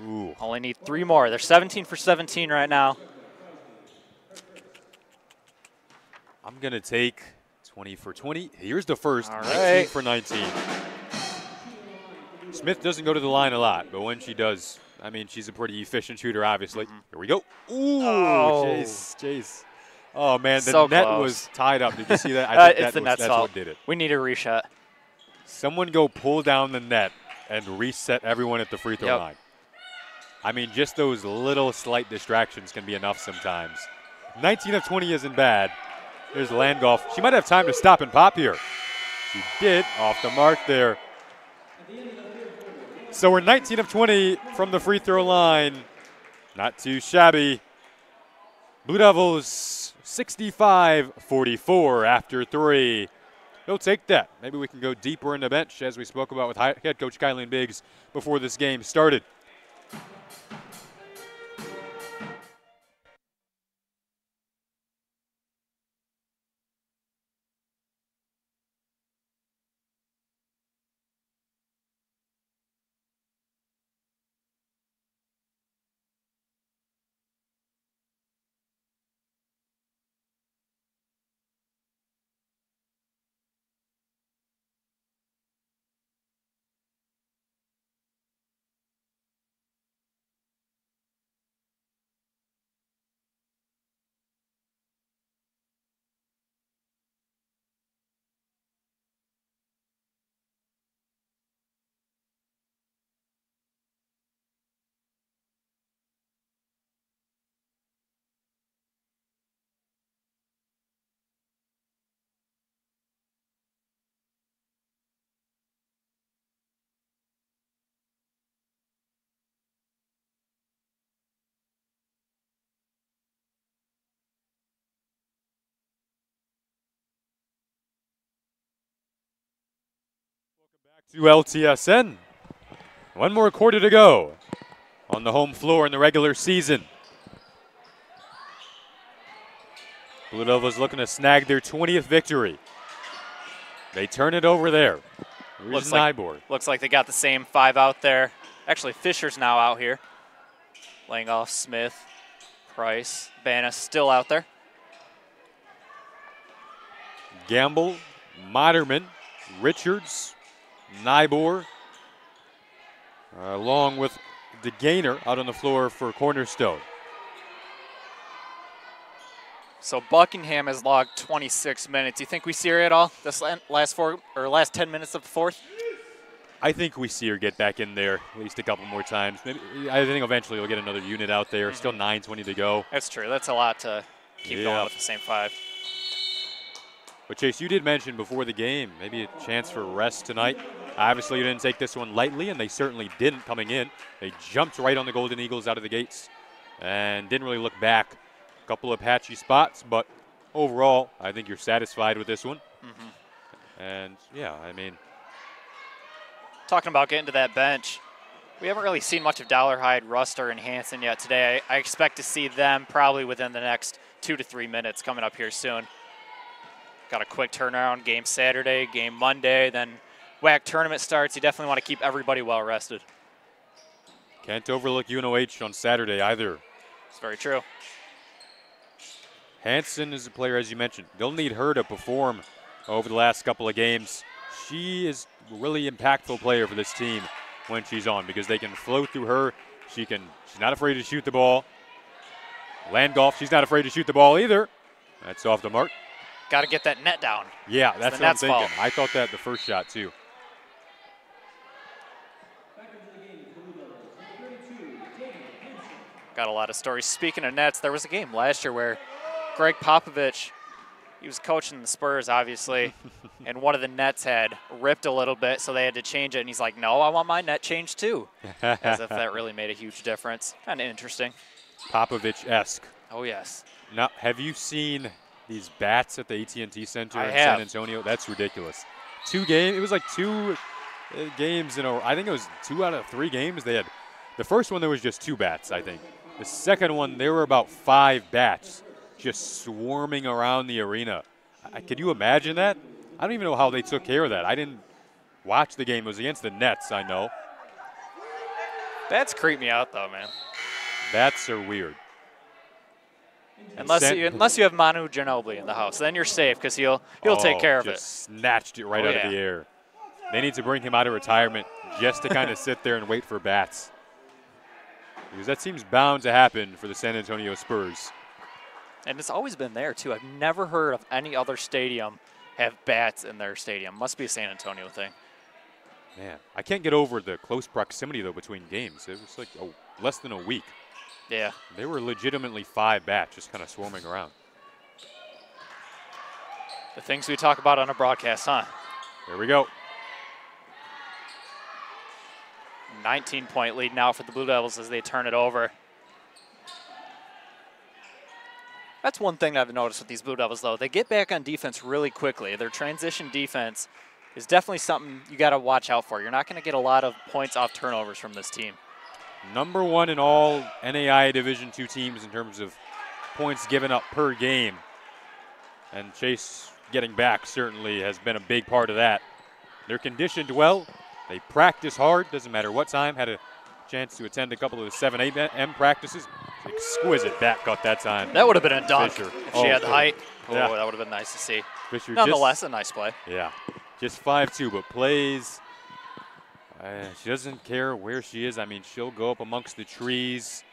Ooh. Only need 3 more. They're 17 for 17 right now. I'm going to take 20 for 20. Here's the first, All 19 right. for 19. Smith doesn't go to the line a lot, but when she does, I mean, she's a pretty efficient shooter, obviously. Here we go. Ooh, Oh. Chase. Oh, man, the So net close. was tied up. Did you see that? I think It's the net's that's fault. what did it. We need a reshot. Someone go pull down the net and reset everyone at the free throw Yep. line. I mean, just those little slight distractions can be enough sometimes. 19 of 20 isn't bad. There's Landgolf. She might have time to stop and pop here. She did, off the mark there. So we're 19 of 20 from the free throw line. Not too shabby. Blue Devils 65-44 after 3. They'll take that. Maybe we can go deeper in the bench, as we spoke about with head coach Kylie Biggs before this game started. To LTSN. One more quarter to go on the home floor in the regular season. Blue Devils looking to snag their 20th victory. They turn it over there. Looks like they got the same 5 out there. Actually, Fisher's now out here. Laying off Smith, Price, Banna still out there. Gamble, Moderman, Richards, Nybor, along with DeGainer out on the floor for Cornerstone. So Buckingham has logged 26 minutes. You think we see her at all this last 10 minutes of the fourth? I think we see her get back in there at least a couple more times. Maybe, I think eventually we'll get another unit out there. Still 9:20 to go. That's true. That's a lot to keep going with the same 5. But Chase, you did mention before the game, maybe a chance for rest tonight. Obviously, you didn't take this one lightly, and they certainly didn't coming in. They jumped right on the Golden Eagles out of the gates and didn't really look back. A couple of patchy spots, but overall, I think you're satisfied with this one. And, yeah, I mean. Talking about getting to that bench, we haven't really seen much of Dollarhide, Ruster, and Hanson yet today. I expect to see them probably within the next 2 to 3 minutes coming up here soon. Got a quick turnaround, game Saturday, game Monday, then WAC tournament starts. You definitely want to keep everybody well rested. Can't overlook UNOH on Saturday either. It's very true. Hanson is a player, as you mentioned. They'll need her to perform over the last couple of games. She is a really impactful player for this team when she's on because they can flow through her. She's not afraid to shoot the ball. Landgolf, she's not afraid to shoot the ball either. That's off the mark. Got to get that net down. Yeah, that's what I'm thinking. fault. I thought that the first shot, too. Got a lot of stories. Speaking of nets, there was a game last year where Greg Popovich, he was coaching the Spurs, obviously, and one of the nets had ripped a little bit, so they had to change it. And he's like, no, I want my net changed too. As if that really made a huge difference. Kind of interesting. Popovich-esque. Oh, yes. Now, have you seen these bats at the AT&T Center in have. San Antonio? That's ridiculous. It was like 2 games in a row. I think it was 2 out of 3 games. They had the first one, there was just 2 bats, I think. The second one, there were about 5 bats just swarming around the arena. Could you imagine that? I don't even know how they took care of that. I didn't watch the game. It was against the Nets, I know. Bats creep me out, though, man. Bats are weird. Unless you have Manu Ginobili in the house, then you're safe because he'll take care of it. Just snatched it right out of the air. They need to bring him out of retirement just to kind of sit there and wait for bats, because that seems bound to happen for the San Antonio Spurs. And it's always been there too. I've never heard of any other stadium have bats in their stadium. Must be a San Antonio thing. Man, I can't get over the close proximity though between games. It was like less than a week. Yeah. They were legitimately 5 bats just kind of swarming around. The things we talk about on a broadcast, huh? There we go. 19-point lead now for the Blue Devils as they turn it over. That's one thing I've noticed with these Blue Devils, though. They get back on defense really quickly. Their transition defense is definitely something you got to watch out for. You're not going to get a lot of points off turnovers from this team. Number 1 in all NAIA Division II teams in terms of points given up per game. And Chase getting back certainly has been a big part of that. They're conditioned well. They practice hard. Doesn't matter what time. Had a chance to attend a couple of the 7 a.m. practices. Exquisite bat cut that time. That would have been a dunk Fisher. if she had the height. Oh, yeah. That would have been nice to see. Fisher Nonetheless, a nice play. Yeah, just 5'2", but plays. She doesn't care where she is. I mean, she'll go up amongst the trees.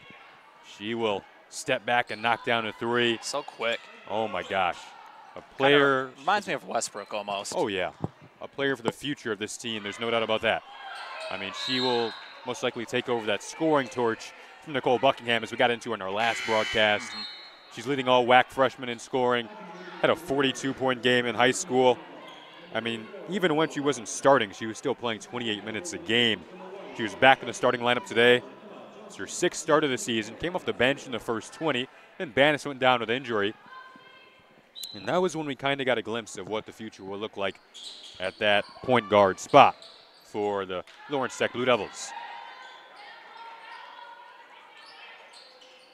She will step back and knock down a 3. So quick. Oh, my gosh. A player. Kinda reminds me of Westbrook almost. Oh, yeah. A player for the future of this team. There's no doubt about that. I mean, she will most likely take over that scoring torch from Nicole Buckingham, as we got into in our last broadcast. She's leading all WAC freshmen in scoring. Had a 42-point game in high school. I mean, even when she wasn't starting, she was still playing 28 minutes a game. She was back in the starting lineup today. It's her 6th start of the season. Came off the bench in the first 20. Then Bannis went down with injury. And that was when we kind of got a glimpse of what the future will look like at that point guard spot for the Lawrence Tech Blue Devils.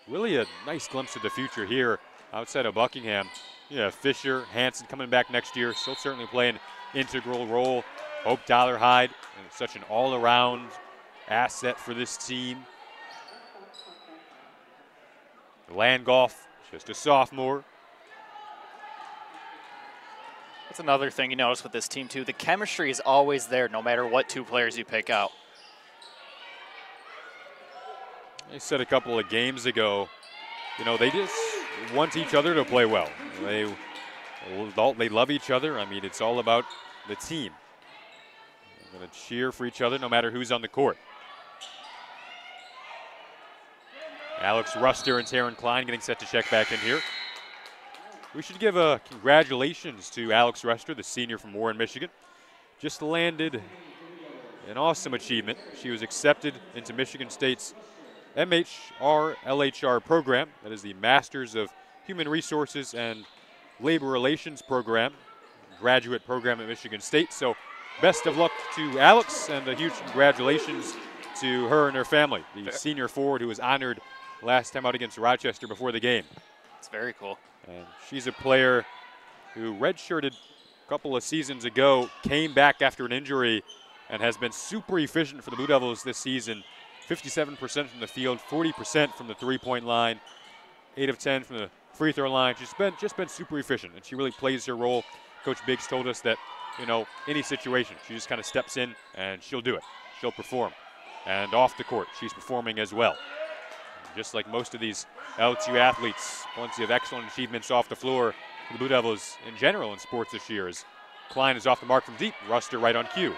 Really a nice glimpse of the future here outside of Buckingham. Yeah, Fisher, Hanson coming back next year. Still certainly play an integral role. Hope Dollarhide, and such an all-around asset for this team. Landgolf, just a sophomore. That's another thing you notice with this team, too. The chemistry is always there, no matter what 2 players you pick out. They said a couple of games ago, you know, they just want each other to play well. They love each other. I mean, it's all about the team. They're going to cheer for each other no matter who's on the court. Alex Ruster and Taryn Klein getting set to check back in here. We should give a congratulations to Alex Ruster, the senior from Warren, Michigan. Just landed an awesome achievement. She was accepted into Michigan State's MHR-LHR program. That is the Masters of Human Resources and Labor Relations program, graduate program at Michigan State. So best of luck to Alex, and a huge congratulations to her and her family, the senior forward who was honored last time out against Rochester before the game. It's very cool. And she's a player who redshirted a couple of seasons ago, came back after an injury, and has been super efficient for the Blue Devils this season. 57% from the field, 40% from the three-point line, 8 of 10 from the free throw line. She's just been super efficient, and she really plays her role. Coach Biggs told us that, you know, any situation, she just kind of steps in and she'll do it. She'll perform. And off the court, she's performing as well. just like most of these LTU athletes. Plenty of excellent achievements off the floor for the Blue Devils in general in sports this year. As Klein is off the mark from deep, Ruster right on cue.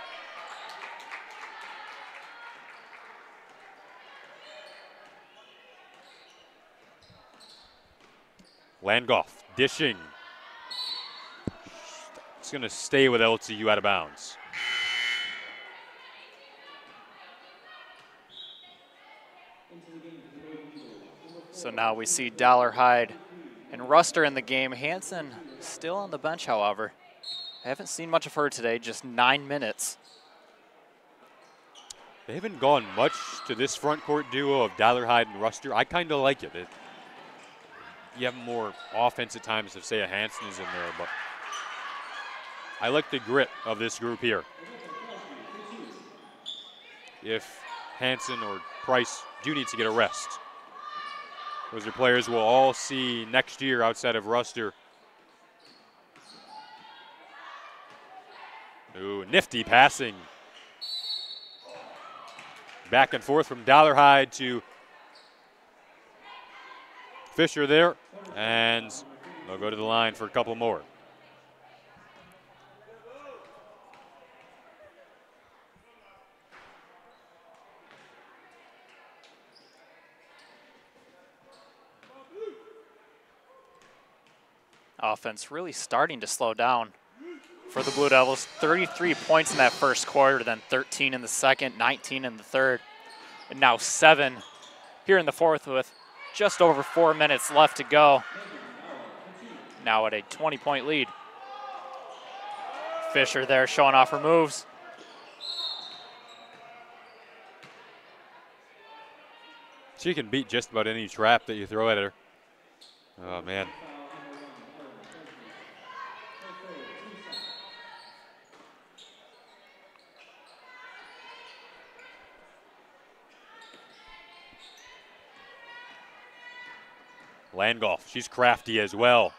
Landgolf dishing. It's going to stay with LTU out of bounds. So now we see Dollarhide and Ruster in the game. Hansen still on the bench, however. I haven't seen much of her today, just 9 minutes. They haven't gone much to this front court duo of Dollarhide and Ruster. I kind of like it. You have more offense at times if, say, a Hansen is in there, but I like the grit of this group here. If Hansen or Price do need to get a rest, those are players we'll all see next year outside of Ruster. Ooh, nifty passing. Back and forth from Dollarhide to Fisher there, and they'll go to the line for a couple more. Offense really starting to slow down for the Blue Devils. 33 points in that first quarter, then 13 in the second, 19 in the third, and now 7 here in the fourth with just over 4 minutes left to go. Now at a 20-point lead. Fisher there showing off her moves. She can beat just about any trap that you throw at her. Oh, man. Landgolf, she's crafty as well.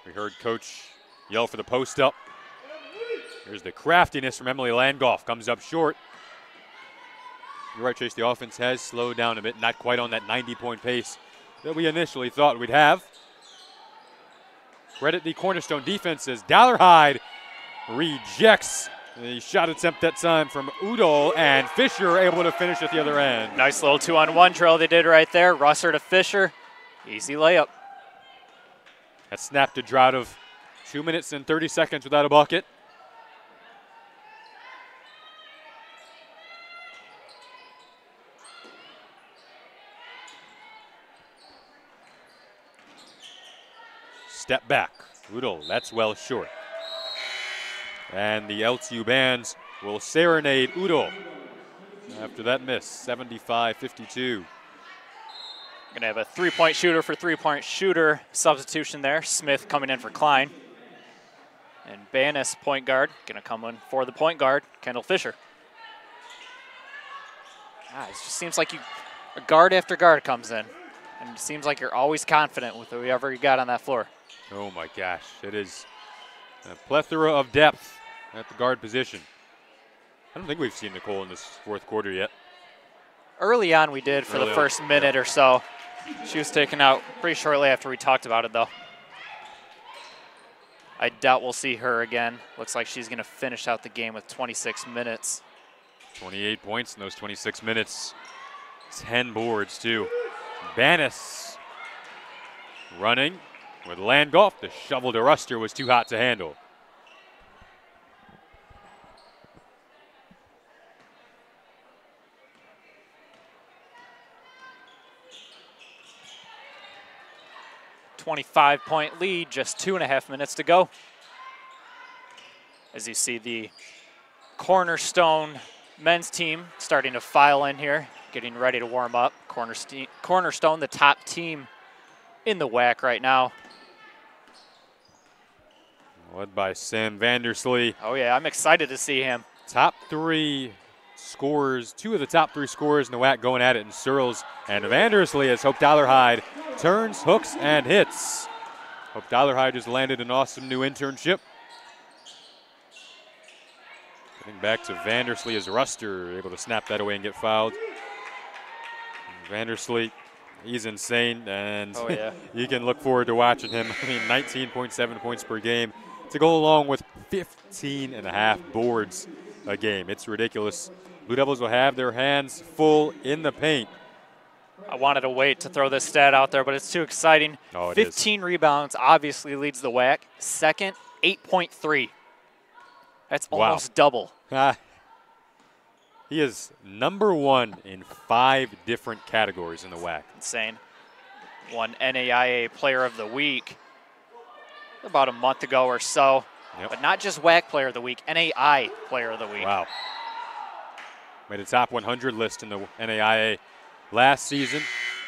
We heard Coach yell for the post up. Here's the craftiness from Emily Landgolf, comes up short. You're right, Chase, the offense has slowed down a bit, not quite on that 90-point pace that we initially thought we'd have. Credit the Cornerstone defense as Dollarhide rejects the shot attempt that time from Udall, and Fisher able to finish at the other end. Nice little 2-on-1 drill they did right there. Ruster to Fisher. Easy layup. That snapped a drought of 2 minutes and 30 seconds without a bucket. Step back. Udall, that's well short. And the LTU bands will serenade Udall after that miss, 75-52. Gonna have a three-point shooter for three-point shooter substitution there. Smith coming in for Klein. And Banis, point guard, gonna come in for the point guard, Kendall Fisher. It just seems like a guard after guard comes in. And it seems like you're always confident with whoever you got on that floor. Oh my gosh, it is a plethora of depth at the guard position. I don't think we've seen Nicole in this fourth quarter yet. Early on we did for the first minute or so. She was taken out pretty shortly after we talked about it though. I doubt we'll see her again. Looks like she's gonna finish out the game with 26 minutes. 28 points in those 26 minutes. 10 boards too. Banis running with Landgolf. The shovel to Ruster was too hot to handle. .5-point lead, just 2.5 minutes to go. As you see the Cornerstone men's team starting to file in here, getting ready to warm up. Cornerstone, the top team in the WAC right now. Led by Sam Vanderslee. Oh yeah, I'm excited to see him. Top 3 scorers, 2 of the top 3 scorers in the WAC going at it in Searles and Vanderslee as Hope Dollarhide turns, hooks, and hits. Hope Dollarhide just landed an awesome new internship. Back to Vanderslee as Ruster able to snap that away and get fouled. Vanderslee, he's insane, and Oh, yeah. you can look forward to watching him. I mean, 19.7 points per game to go along with 15.5 boards a game. It's ridiculous. Blue Devils will have their hands full in the paint. I wanted to wait to throw this stat out there, but it's too exciting. Oh, it 15 rebounds, obviously leads the WAC. Second, 8.3. That's almost double. He is #1 in 5 different categories in the WAC. Insane. Won NAIA Player of the Week about a month ago or so. Yep. But not just WAC Player of the Week, NAI Player of the Week. Wow. Made a top 100 list in the NAIA last season.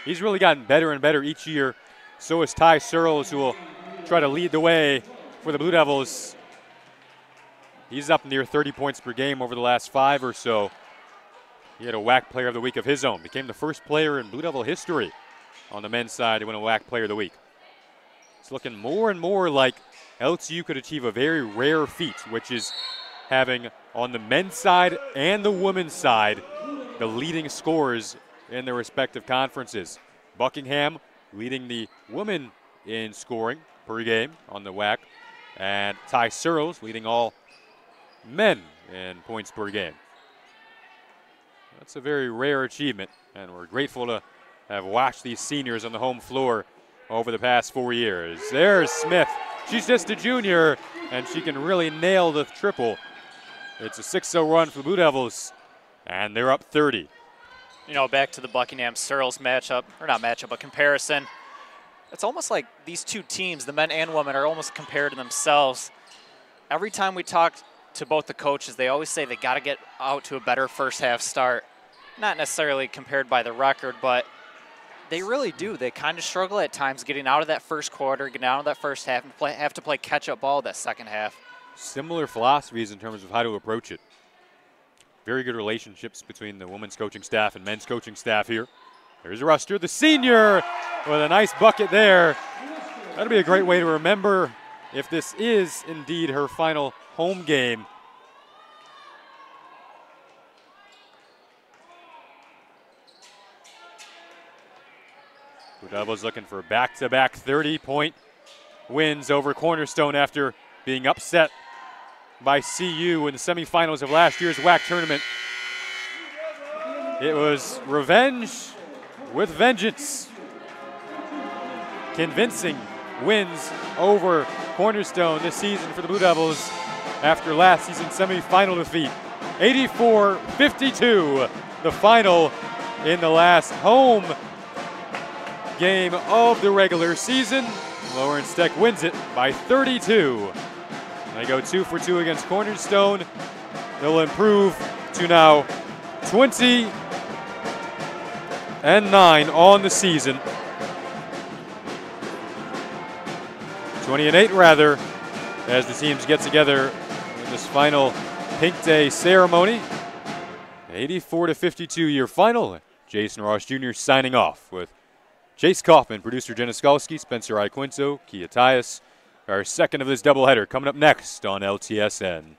He's really gotten better and better each year. So is Ty Searles, who will try to lead the way for the Blue Devils. He's up near 30 points per game over the last 5 or so. He had a WAC Player of the Week of his own. Became the first player in Blue Devil history on the men's side to win a WAC Player of the Week. It's looking more and more like LTU could achieve a very rare feat, which is having on the men's side and the women's side the leading scorers in their respective conferences. Buckingham leading the women in scoring per game on the WAC, and Ty Searles leading all men in points per game. That's a very rare achievement, and we're grateful to have watched these seniors on the home floor over the past 4 years. There's Smith. She's just a junior, and she can really nail the triple. It's a 6-0 run for the Blue Devils, and they're up 30. You know, back to the Buckingham Searles matchup, or not matchup, but comparison. It's almost like these two teams, the men and women, are almost compared to themselves. Every time we talk to both the coaches, they always say they got to get out to a better first half start. Not necessarily compared by the record, but they really do. They kind of struggle at times getting out of that first quarter, getting out of that first half, and have to play catch-up ball that second half. Similar philosophies in terms of how to approach it. Very good relationships between the women's coaching staff and men's coaching staff here. There's Ruster, the senior, with a nice bucket there. That'll be a great way to remember if this is indeed her final home game. Blue Devils looking for back-to-back 30-point wins over Cornerstone after being upset by CU in the semifinals of last year's WAC tournament. It was revenge with vengeance. Convincing wins over Cornerstone this season for the Blue Devils after last season's semifinal defeat. 84-52, the final in the last home game of the regular season. Lawrence Tech wins it by 32. They go 2 for 2 against Cornerstone. They'll improve to now 20-9 on the season. 20-8 rather, as the teams get together in this final Pink Day ceremony. 84-52 your final. Jason Ross Jr. signing off with Chase Kaufman, producer Jenna Skalski, Spencer Iquinto, Kia Tyus. Our second of this doubleheader coming up next on LTSN.